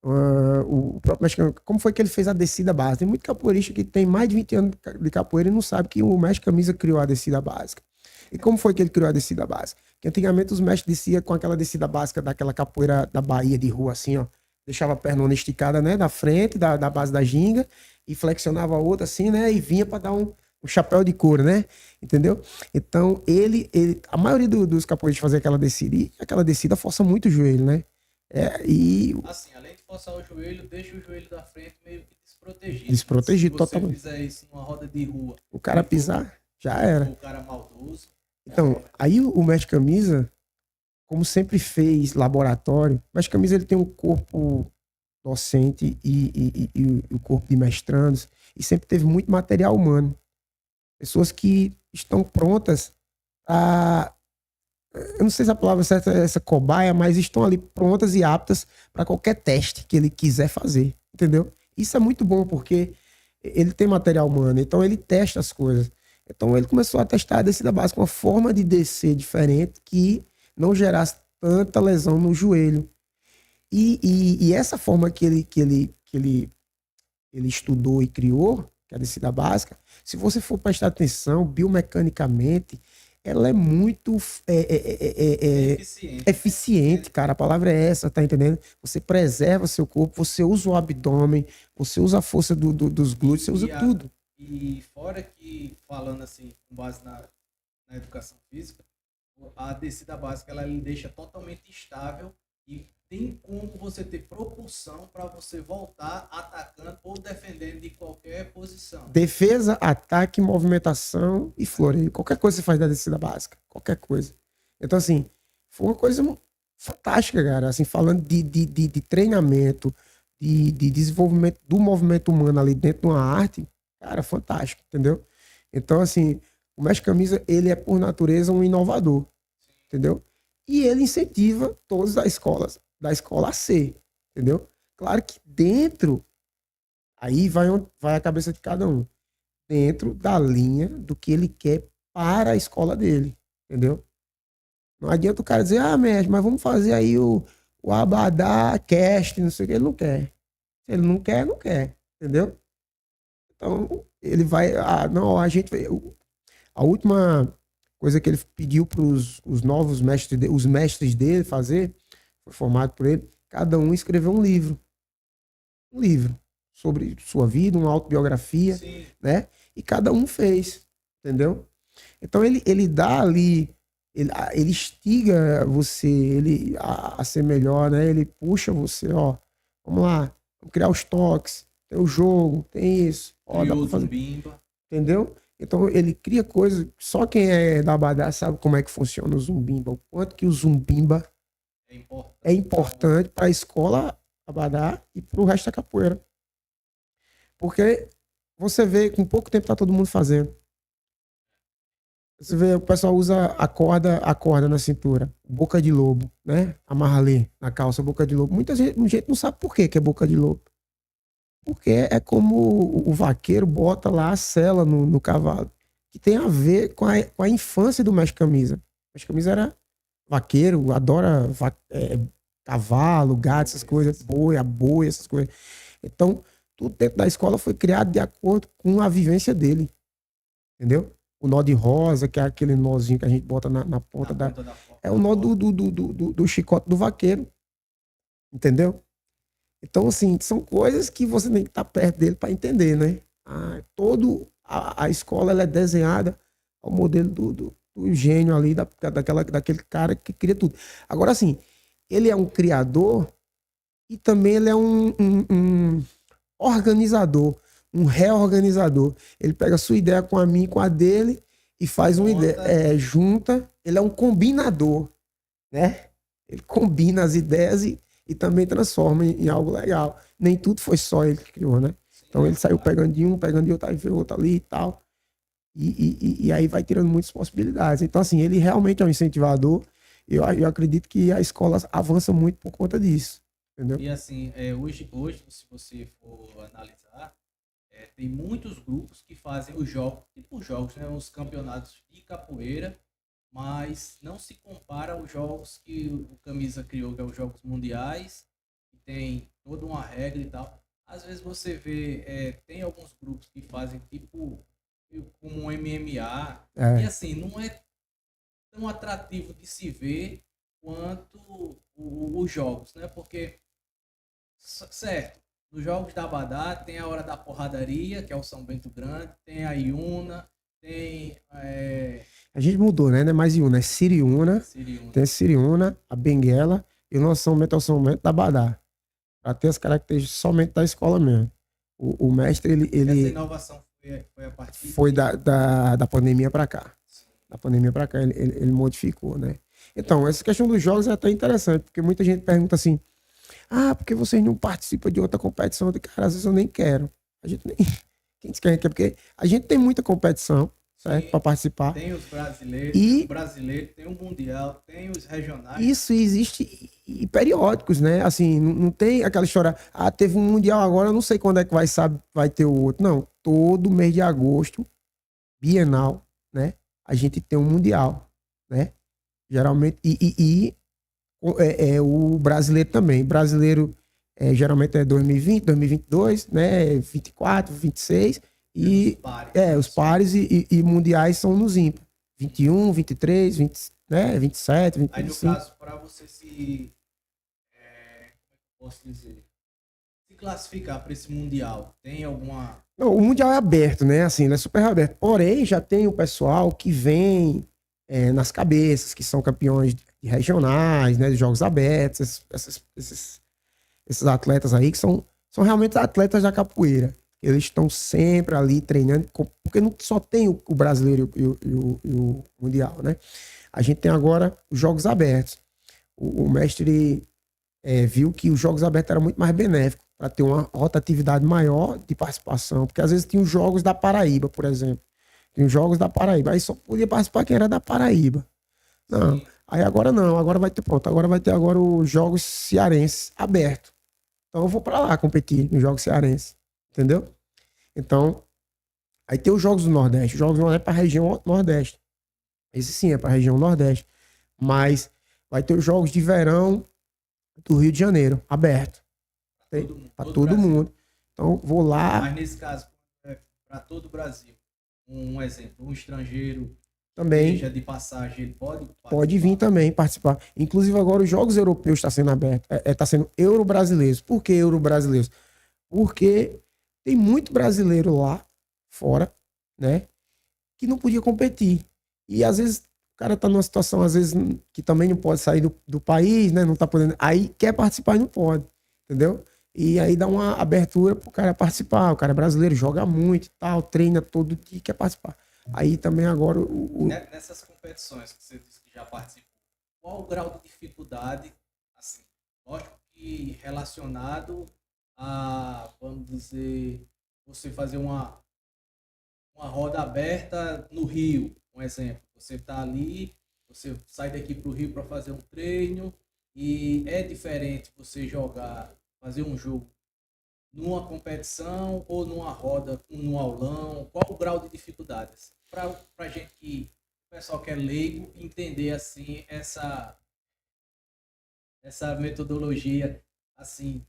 o próprio mestre, como foi que ele fez a descida básica? Tem muito capoeirista que tem mais de 20 anos de capoeira e não sabe que o mestre camisa criou a descida básica. E como foi que ele criou a descida básica? Que antigamente os mestres desciam com aquela descida básica daquela capoeira da Bahia de rua, assim, ó. Deixava a pernona esticada, né, da frente, da base da ginga, e flexionava a outra, assim, né, e vinha para dar um chapéu de couro, né? Entendeu? Então, a maioria dos capoeiristas fazia aquela descida, e aquela descida força muito o joelho, né? E Assim, além de forçar o joelho, deixa o joelho da frente meio que desprotegido. desprotegido Se totalmente. você fizer isso numa roda de rua, O cara pisar, já era. o cara maldoso, Então, aí o mestre camisa, como sempre fez laboratório, o mestre camisa ele tem um corpo docente e o corpo de mestrandos, e sempre teve muito material humano. Pessoas que estão prontas a. Eu não sei se a palavra certa é essa cobaia, mas estão ali prontas e aptas para qualquer teste que ele quiser fazer, entendeu? Isso é muito bom, porque ele tem material humano, então ele testa as coisas. Então ele começou a testar a descida básica, uma forma de descer diferente que não gerasse tanta lesão no joelho. E essa forma que ele estudou e criou, que é a descida básica, se você for prestar atenção, biomecanicamente, ela é muito eficiente. eficiente, cara. A palavra é essa, tá entendendo? Você preserva seu corpo, você usa o abdômen, você usa a força dos glúteos, você usa tudo. E fora que, falando assim, com base na educação física, a descida básica ela lhe deixa totalmente estável e tem como você ter propulsão para você voltar atacando ou defendendo de qualquer posição. Defesa, ataque, movimentação e floreio. Qualquer coisa você faz da descida básica. Qualquer coisa. Então, assim, foi uma coisa fantástica, cara. Assim, falando de treinamento, de desenvolvimento do movimento humano ali dentro de uma arte, cara, fantástico, entendeu? Então, assim, o mestre camisa, ele é, por natureza, um inovador, entendeu? E ele incentiva todos da escola a ser, entendeu? Claro que dentro, aí vai a cabeça de cada um, dentro da linha do que ele quer para a escola dele, entendeu? Não adianta o cara dizer, mestre, mas vamos fazer aí o Abadá Cast, não sei o que, ele não quer. Se ele não quer, não quer, entendeu? Então, ele vai, não, a gente, a última coisa que ele pediu para os novos mestres, os mestres dele fazer, foi formado por ele, cada um escreveu um livro sobre sua vida, uma autobiografia, Sim. né? E cada um fez, entendeu? Então ele dá ali, ele instiga você a ser melhor, né? Ele puxa você, ó, vamos lá, vamos criar os toques, tem o jogo, tem isso, ó, dá pra fazer, Zumbimba. entendeu? Então ele cria coisas, só quem é da Abadá sabe como é que funciona o Zumbimba, o quanto que o Zumbimba é importante para a escola Abadá e para o resto da capoeira. Porque você vê, com pouco tempo tá todo mundo fazendo. Você vê, o pessoal usa a corda na cintura, boca de lobo, né? Amarra ali na calça, boca de lobo. Muita gente não sabe por que é boca de lobo. Porque é como o vaqueiro bota lá a sela no cavalo, que tem a ver com a infância do mestre camisa. O mestre camisa era vaqueiro, adora cavalo, gato, essas coisas, boi, essas coisas. Então, tudo dentro da escola foi criado de acordo com a vivência dele. Entendeu? O nó de rosa, que é aquele nozinho que a gente bota na ponta da. É o nó do chicote do vaqueiro. Entendeu? Então, assim, são coisas que você tem que estar perto dele para entender, né? A escola ela é desenhada ao modelo do gênio ali, daquele cara que cria tudo. Agora, assim, ele é um criador e também ele é um organizador, um reorganizador. Ele pega a sua ideia com a minha e com a dele e faz uma ideia, junta. Ele é um combinador, né? Ele combina as ideias e também transforma em algo legal. Nem tudo foi só ele que criou, né? Então ele saiu pegando de um, pegando de outro, aí veio outro ali e tal. E aí vai tirando muitas possibilidades. Então, assim, ele realmente é um incentivador. Eu acredito que a escola avança muito por conta disso. Entendeu? E assim, hoje, se você for analisar, tem muitos grupos que fazem os jogos, né, os campeonatos de capoeira, mas não se compara aos jogos que o Camisa criou, que é os Jogos Mundiais, que tem toda uma regra e tal. Às vezes você vê, tem alguns grupos que fazem tipo como um MMA, e assim, não é tão atrativo de se ver quanto os jogos, né? Porque, certo, nos jogos da Abadá tem a hora da porradaria, que é o São Bento Grande, tem a Iuna, tem... A gente mudou, né? Não é mais Iuna, é Siriuna. Tem a Siriuna, a Benguela e o nosso somente é o somente da Badá. Para ter as características somente da escola mesmo. O mestre, Essa ele inovação foi a partir foi da pandemia para cá. Da pandemia para cá, ele modificou, né? Então, essa questão dos jogos é até interessante, porque muita gente pergunta assim, por que vocês não participam de outra competição? Eu digo, cara, às vezes eu nem quero. A gente nem... Quem quer? Porque a gente tem muita competição, certo? Para participar. Tem os brasileiros, E- tem o brasileiro, tem o mundial, tem os regionais. Isso existe e periódicos, né? Assim, não tem aquela história, teve um mundial agora, eu não sei quando é que vai ter o outro. Não, todo mês de agosto, bienal, né? A gente tem um mundial, né? Geralmente, o brasileiro também. Brasileiro geralmente é 2020, 2022, né? 24, 26. E os pares e mundiais são nos ímpares. 21, 23, 20, né? 27, Aí, no 25. caso, para você posso dizer, se classificar para esse mundial, tem alguma... Não, o mundial é aberto, né? Assim, ele é super aberto. Porém, já tem o pessoal que vem nas cabeças, que são campeões de regionais, né? De jogos abertos, esses atletas aí que são realmente atletas da capoeira. Eles estão sempre ali treinando, porque não só tem o brasileiro e o mundial, né? A gente tem agora os jogos abertos. O mestre viu que os jogos abertos eram muito mais benéficos para ter uma rotatividade maior de participação, porque às vezes tinha os jogos da Paraíba, por exemplo. Tem os jogos da Paraíba, aí só podia participar quem era da Paraíba. Não, Sim. aí agora não, agora vai ter os jogos cearenses abertos. Então eu vou para lá competir nos jogos cearenses, entendeu? Então, aí tem os jogos do Nordeste. Os jogos do Nordeste é para a região Nordeste. Esse sim é para a região Nordeste. Mas vai ter os jogos de verão do Rio de Janeiro, aberto. Para todo mundo. Então, vou lá. Mas nesse caso, para todo o Brasil, um exemplo, um estrangeiro Também seja de passagem, ele pode pode vir também participar. Inclusive, agora os Jogos Europeus estão sendo abertos. Está sendo euro-brasileiros. Por que euro-brasileiros? Porque tem muito brasileiro lá fora, né? Que não podia competir. E às vezes o cara tá numa situação, às vezes, que também não pode sair do país, né? Não tá podendo. Aí quer participar e não pode. Entendeu? E aí dá uma abertura pro cara participar. O cara é brasileiro, joga muito e tal, treina todo dia e quer participar. Aí também agora Nessas competições que você disse que já participou, qual o grau de dificuldade, assim, lógico que relacionado a, vamos dizer, você fazer uma roda aberta no Rio, um exemplo. Você está ali, você sai daqui para o Rio para fazer um treino e é diferente você fazer um jogo numa competição ou numa roda, num aulão. Qual o grau de dificuldade? Para a gente que o pessoal que é leigo entender assim essa metodologia assim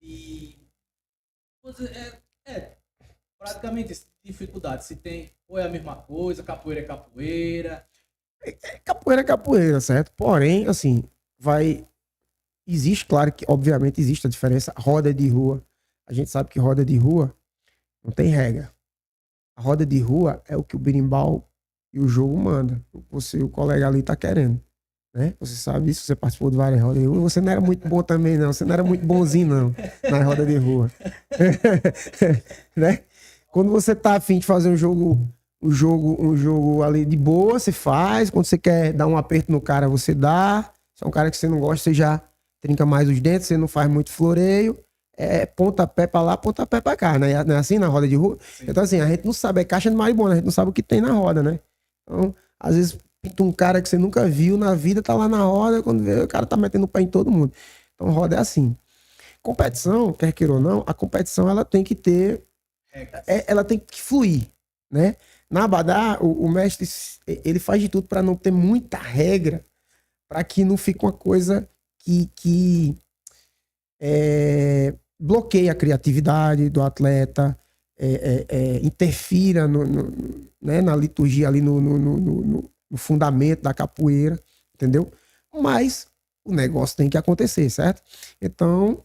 e praticamente isso, dificuldade. Se tem ou é a mesma coisa, capoeira é capoeira. Capoeira é capoeira, certo? Porém, assim, existe, claro que, obviamente, existe a diferença. Roda de rua, a gente sabe que roda de rua não tem regra. A roda de rua é o que o berimbau e o jogo manda. O colega ali tá querendo, né? Você sabe isso, você participou de várias rodas de rua. Você não era muito bom também, não. Você não era muito bonzinho, não, na roda de rua. Né? Quando você tá afim de fazer um jogo ali de boa, você faz. Quando você quer dar um aperto no cara, você dá. Se é um cara que você não gosta, você já trinca mais os dentes, você não faz muito floreio. Pontapé pra lá, pontapé pra cá, né? Não é assim na roda de rua? Sim. Então, assim, a gente não sabe, é caixa de maribona, a gente não sabe o que tem na roda, né? Então, às vezes, pinta um cara que você nunca viu na vida, tá lá na roda, quando vê, o cara tá metendo o pé em todo mundo. Então, roda é assim. Competição, quer queira ou não, a competição, ela tem que ter... ela tem que fluir, né? Na Abadá, o mestre, ele faz de tudo para não ter muita regra, para que não fique uma coisa que bloqueia a criatividade do atleta, interfira né, na liturgia ali, no fundamento da capoeira, entendeu? Mas o negócio tem que acontecer, certo? Então,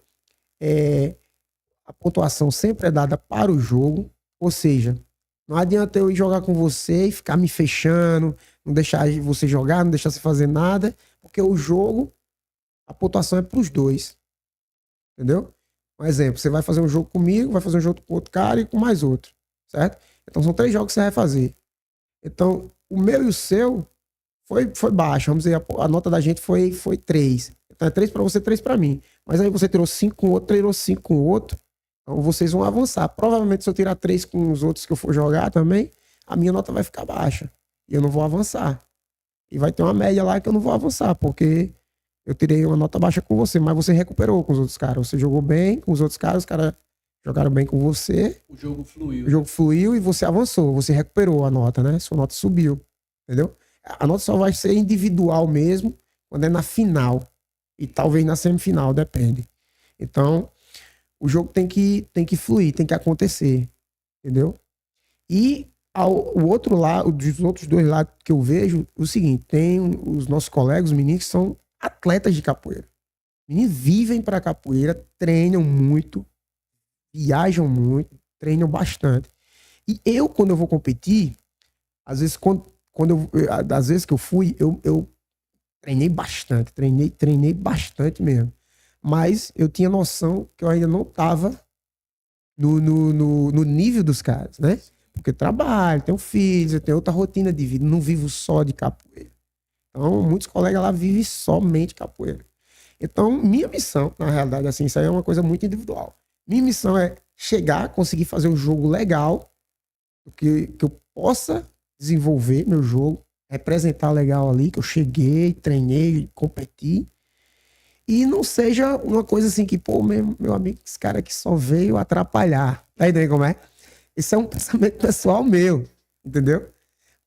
a pontuação sempre é dada para o jogo, ou seja, não adianta eu ir jogar com você e ficar me fechando, não deixar você jogar, não deixar você fazer nada, porque o jogo a pontuação é pros dois. Entendeu? Um exemplo, você vai fazer um jogo comigo, vai fazer um jogo com outro cara e com mais outro. Certo? Então são 3 jogos que você vai fazer. Então, o meu e o seu foi baixo. Vamos dizer, a nota da gente foi 3. Então é 3 pra você, 3 pra mim. Mas aí você tirou 5 com o outro, tirou 5 com o outro. Então vocês vão avançar. Provavelmente se eu tirar 3 com os outros que eu for jogar também, a minha nota vai ficar baixa. E eu não vou avançar. E vai ter uma média lá que eu não vou avançar, porque eu tirei uma nota baixa com você, mas você recuperou com os outros caras. Você jogou bem com os outros caras, os caras jogaram bem com você. O jogo fluiu. O jogo fluiu e você avançou, você recuperou a nota, né? Sua nota subiu, entendeu? A nota só vai ser individual mesmo quando é na final. E talvez na semifinal, depende. Então, o jogo tem que fluir, tem que acontecer, entendeu? E o outro lado, dos outros 2 lados que eu vejo, o seguinte, tem os nossos colegas, os meninos, que são atletas de capoeira. Meninos vivem para capoeira, treinam muito, viajam muito, treinam bastante. E eu, quando eu vou competir, às vezes, às vezes que eu fui, eu treinei bastante, treinei bastante mesmo. Mas eu tinha noção que eu ainda não estava no nível dos caras, né? Porque eu trabalho, tenho filhos, eu tenho outra rotina de vida, não vivo só de capoeira. Então, muitos colegas lá vivem somente capoeira. Então, minha missão, na realidade, assim, isso aí é uma coisa muito individual. Minha missão é chegar, conseguir fazer um jogo legal, que eu possa desenvolver meu jogo, representar legal ali, que eu cheguei, treinei, competi, e não seja uma coisa assim que, pô, meu amigo, esse cara aqui só veio atrapalhar. Tá entendendo como é? Esse é um pensamento pessoal meu, entendeu?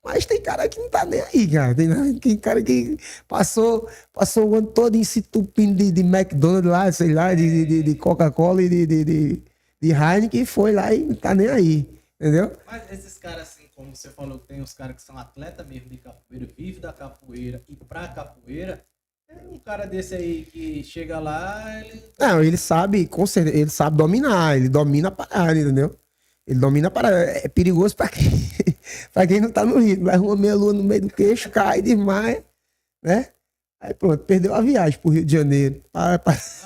Mas tem cara que não tá nem aí, cara. Tem cara que passou o ano todo em se entupindo de McDonald's lá, sei lá, de Coca-Cola e de Heineken, e foi lá e não tá nem aí, entendeu? Mas esses caras, assim, como você falou, tem os caras que são atletas mesmo de capoeira, vive da capoeira e pra capoeira. É um cara desse aí que chega lá, ele... Não, ele sabe, com certeza, ele sabe dominar, ele domina a parada, entendeu? Ele domina a parada. É perigoso pra quem, pra quem não tá no ritmo. Vai uma meia lua no meio do queixo, cai, desmaia, né? Aí pronto, perdeu a viagem pro Rio de Janeiro. Mas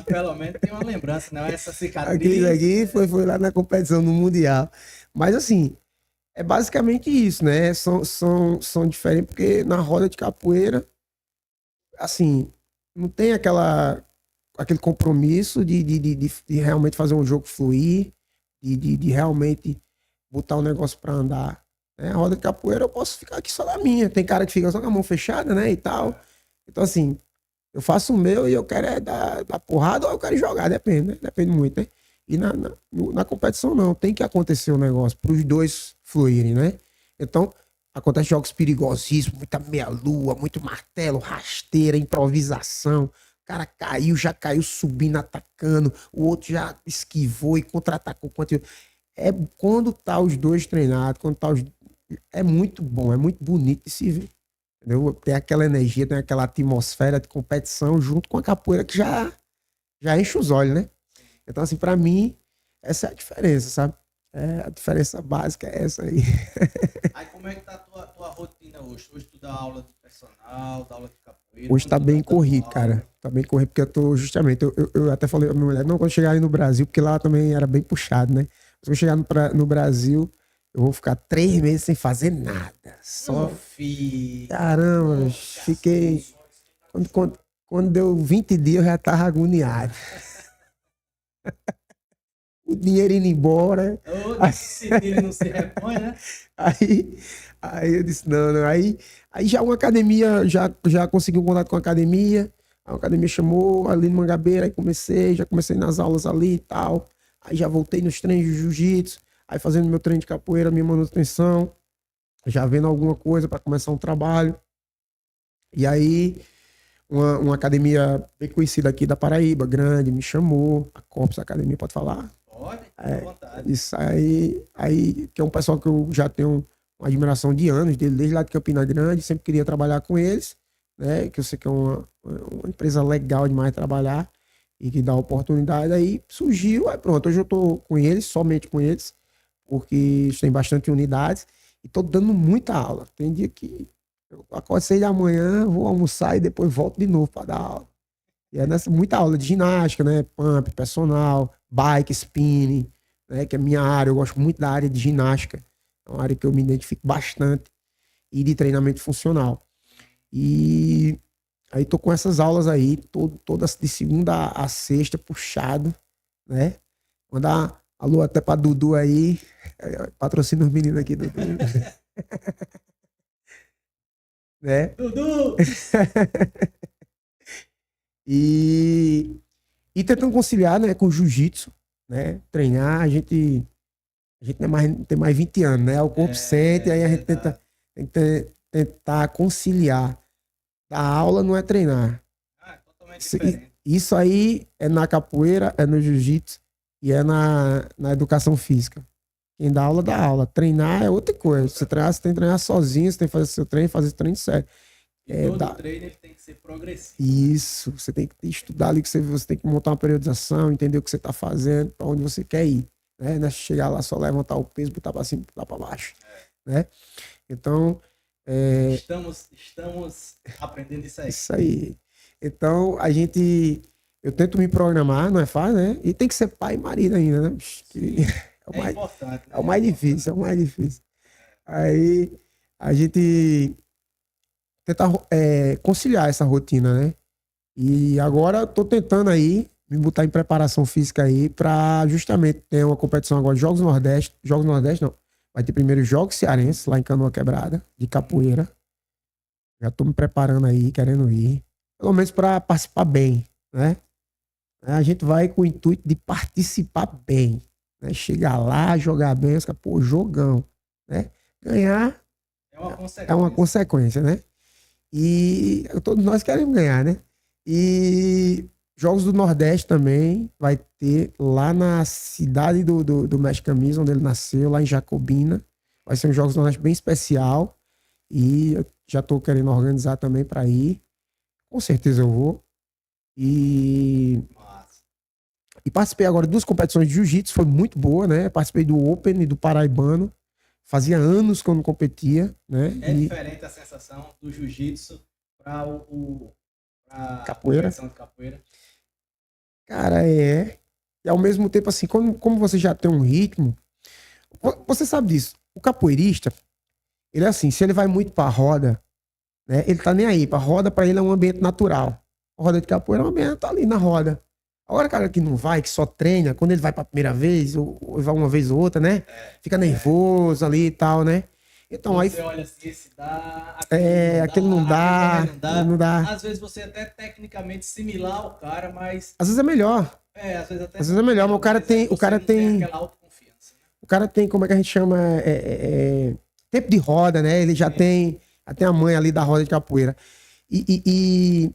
pelo menos tem uma lembrança, não é essa cicatriz. Aqui foi lá na competição no Mundial. Mas assim, é basicamente isso, né? São diferentes, porque na roda de capoeira, assim, não tem aquele compromisso de realmente fazer um jogo fluir, de realmente botar o negócio pra andar. Né? A roda de capoeira eu posso ficar aqui só na minha. Tem cara que fica só com a mão fechada, né, e tal. Então, assim, eu faço o meu e eu quero dar porrada ou eu quero jogar, depende, né? Depende muito, né? E na competição não, tem que acontecer o negócio para os dois fluírem, né? Então, acontece jogos perigosíssimos, muita meia-lua, muito martelo, rasteira, improvisação. O cara já caiu subindo, atacando, o outro já esquivou e contra-atacou. É quando tá os dois treinados, é muito bom, é muito bonito de se ver. Entendeu? Tem aquela energia, tem aquela atmosfera de competição junto com a capoeira que já enche os olhos, né? Então, assim, pra mim, essa é a diferença, sabe? A diferença básica é essa aí. Aí como é que tá a tua rotina hoje? Hoje tu dá aula de personal, dá aula de capoeira? Hoje tá bem corrido, cara. Tá bem corrido, porque eu tô justamente... Eu até falei pra minha mulher, não, quando chegar aí no Brasil, porque lá também era bem puxado, né? Se eu chegar no Brasil, eu vou ficar 3 meses sem fazer nada. Só... filho. Caramba, fiquei... Quando deu 20 dias, eu já tava agoniado. O dinheiro indo embora. Se ele não se repõe, né? Aí eu disse, não. Aí já uma academia, já consegui um contato com a academia. A academia chamou ali no Mangabeira, aí já comecei nas aulas ali e tal. Aí já voltei nos treinos de jiu-jitsu, aí fazendo meu treino de capoeira, minha manutenção, já vendo alguma coisa para começar um trabalho. E aí, uma academia bem conhecida aqui da Paraíba, grande, me chamou, a Corpus Academia, pode falar? Pode, à vontade. Isso aí, que é um pessoal que eu já tenho uma admiração de anos, desde lá de Campina Grande, sempre queria trabalhar com eles, né? Que eu sei que é uma empresa legal demais de trabalhar e que dá oportunidade. Aí surgiu, aí pronto, hoje eu tô com eles, somente com eles, porque eles têm bastante unidades e tô dando muita aula. Tem dia que eu acordo 6 da manhã, vou almoçar e depois volto de novo para dar aula. E é muita aula de ginástica, né? Pump, personal, bike, spinning, né? Que é a minha área. Eu gosto muito da área de ginástica. É uma área que eu me identifico bastante. E de treinamento funcional. E aí tô com essas aulas aí, todas de segunda a sexta, puxado, né? Mandar alô até pra Dudu aí. Patrocina os meninos aqui, Dudu. Né? Dudu! E tentando conciliar, né, com o jiu-jitsu, né? Treinar, a gente não tem mais 20 anos, né? O corpo sente, aí a gente tentar conciliar. A aula não é treinar. É totalmente diferente. Isso aí é na capoeira, é no jiu-jitsu e é na educação física. Quem dá aula. Treinar é outra coisa. Você tem que treinar sozinho, você tem que fazer seu treino, fazer treino certo. E todo treino ele tem que ser progressivo. Isso. Você tem que estudar ali, que você tem que montar uma periodização, entender o que você está fazendo, para onde você quer ir. Né? Não é chegar lá, só levantar o peso, botar para cima, botar para baixo. Né? Então... Estamos aprendendo isso aí. Isso aí. Então, eu tento me programar, não é fácil, né? E tem que ser pai e marido ainda, né? É importante. Né? É o mais difícil, é o mais difícil. Aí, a gente tenta conciliar essa rotina, né? E agora eu tô tentando aí me botar em preparação física aí pra justamente ter uma competição agora de Jogos Nordeste não. Vai ter primeiro Jogos Cearenses lá em Canoa Quebrada, de capoeira. Já tô me preparando aí, querendo ir. Pelo menos para participar bem, né? A gente vai com o intuito de participar bem, né? Chegar lá, jogar bem, pô, jogão, né? Ganhar é uma consequência, né? E todos nós queremos ganhar, né? E Jogos do Nordeste também vai ter lá na cidade do Mestre Camisa, onde ele nasceu, lá em Jacobina. Vai ser um Jogos do Nordeste bem especial. E eu já tô querendo organizar também para ir. Com certeza eu vou. E participei agora de 2 competições de jiu-jitsu, foi muito boa, né? Participei do Open e do Paraibano. Fazia anos que eu não competia, né? Diferente a sensação do jiu-jitsu para a competição de capoeira. Cara, E ao mesmo tempo, assim, como você já tem um ritmo, você sabe disso. O capoeirista, ele é assim, se ele vai muito pra roda, né? Ele tá nem aí. Pra roda, pra ele é um ambiente natural. A roda de capoeira é um ambiente, tá ali na roda. Agora, cara que não vai, que só treina, quando ele vai pra primeira vez, ou vai uma vez ou outra, né? Fica nervoso ali e tal, né? Então você aí. Olha assim, esse dá. Aquele não dá. Às vezes você até tecnicamente similar ao cara, mas. Às vezes é melhor. Às vezes até. Às vezes é melhor, mas o cara tem. Aquela autoconfiança. Né? O cara tem, como é que a gente chama? Tempo de roda, né? Ele já tem a manha ali da roda de capoeira. E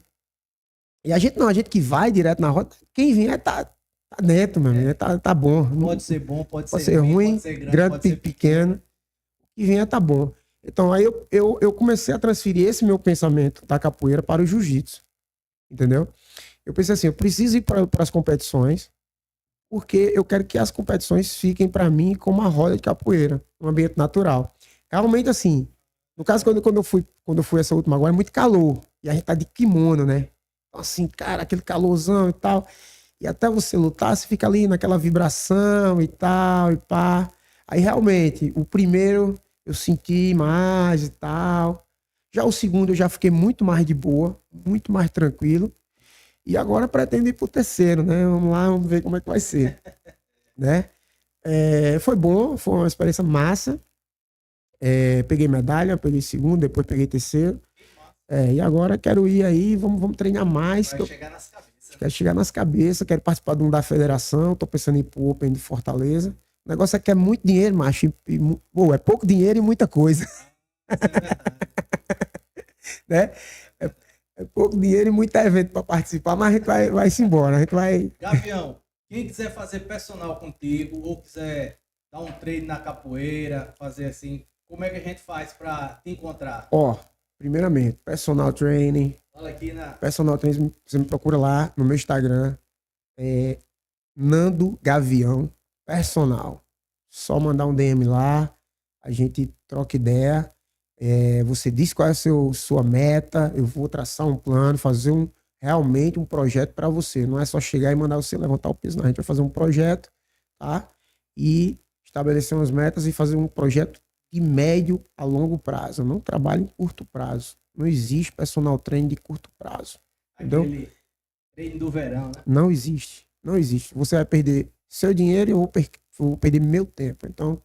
a gente que vai direto na roda, quem vier tá dentro, meu amigo. Tá bom. Pode ser bom, pode ser ruim, pode ser grande, pode ser pequeno. Que vier tá bom. Então aí eu comecei a transferir esse meu pensamento da capoeira para o jiu-jitsu. Entendeu? Eu pensei assim, eu preciso ir para as competições, porque eu quero que as competições fiquem para mim como uma roda de capoeira, um ambiente natural. Realmente assim, no caso quando eu fui essa última agora, é muito calor. E a gente tá de kimono, né? Então assim, cara, aquele calorzão e tal. E até você lutar, você fica ali naquela vibração e tal, e pá. Aí realmente, o primeiro eu senti mais e tal. Já o segundo eu já fiquei muito mais de boa, muito mais tranquilo. E agora pretendo ir pro terceiro, né? Vamos lá, vamos ver como é que vai ser. Né? Foi bom, foi uma experiência massa. Peguei medalha, peguei segundo, depois peguei terceiro. E agora quero ir aí, vamos treinar mais. Vai chegar nas cabeças. Quero chegar nas cabeças, quero participar de um da federação, tô pensando em ir pro Open de Fortaleza. O negócio é que é muito dinheiro, macho. É pouco dinheiro e muita coisa. Né? É pouco dinheiro e muito evento para participar, mas a gente vai-se embora. A gente vai. Gavião, quem quiser fazer personal contigo ou quiser dar um treino na capoeira, fazer assim, como é que a gente faz para te encontrar? Primeiramente, personal training. Fala aqui Personal training, você me procura lá no meu Instagram. Nando Gavião Personal. Só mandar um DM lá, a gente troca ideia. Você diz qual é a sua meta, eu vou traçar um plano, fazer um realmente um projeto para você. Não é só chegar e mandar você levantar o peso, não. A gente vai fazer um projeto, tá? E estabelecer umas metas e fazer um projeto de médio a longo prazo. Eu não trabalho em curto prazo. Não existe personal training de curto prazo. Entendeu? Aquele treino do verão, né? Não existe. Não existe. Você vai perder seu dinheiro e eu vou perder meu tempo. Então,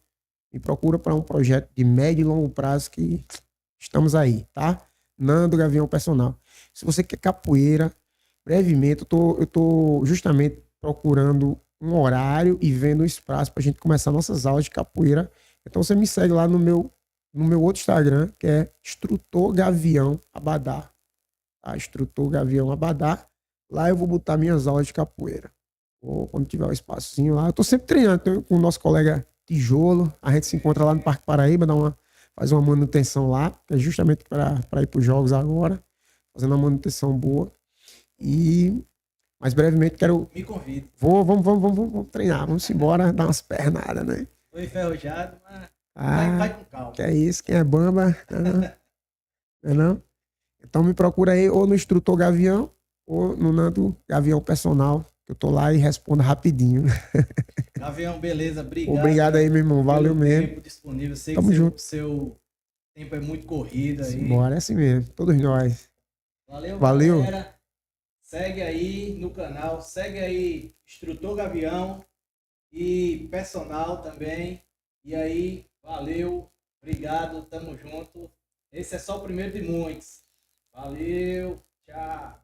me procura para um projeto de médio e longo prazo que estamos aí, tá? Nando Gavião Personal. Se você quer capoeira, brevemente, eu tô justamente procurando um horário e vendo um espaço para a gente começar nossas aulas de capoeira. Então, você me segue lá no meu outro Instagram, que é Instrutor Gavião Abadá. Tá? Instrutor Gavião Abadá. Lá eu vou botar minhas aulas de capoeira. Ou quando tiver um espacinho lá. Eu tô sempre treinando com o nosso colega Tijolo. A gente se encontra lá no Parque Paraíba, faz uma manutenção lá, que é justamente para ir para os jogos agora. Fazendo uma manutenção boa. Mas brevemente quero. Me convido. Vamos treinar. Vamos embora dar umas pernadas, né? Tô enferrujado, mas vai com calma. Que é isso, quem é bamba. Não é não? Então me procura aí ou no Instrutor Gavião ou no Nando Gavião Personal, que eu tô lá e respondo rapidinho. Gavião, beleza, obrigado. Obrigado aí, meu irmão. Valeu mesmo. Tempo disponível. Sei Tamo que junto. seu tempo é muito corrido aí. Bora, é assim mesmo. Todos nós. Valeu, galera. Segue aí no canal, segue aí Instrutor Gavião e personal também. E aí, valeu, obrigado, tamo junto. Esse é só o primeiro de muitos. Valeu, tchau.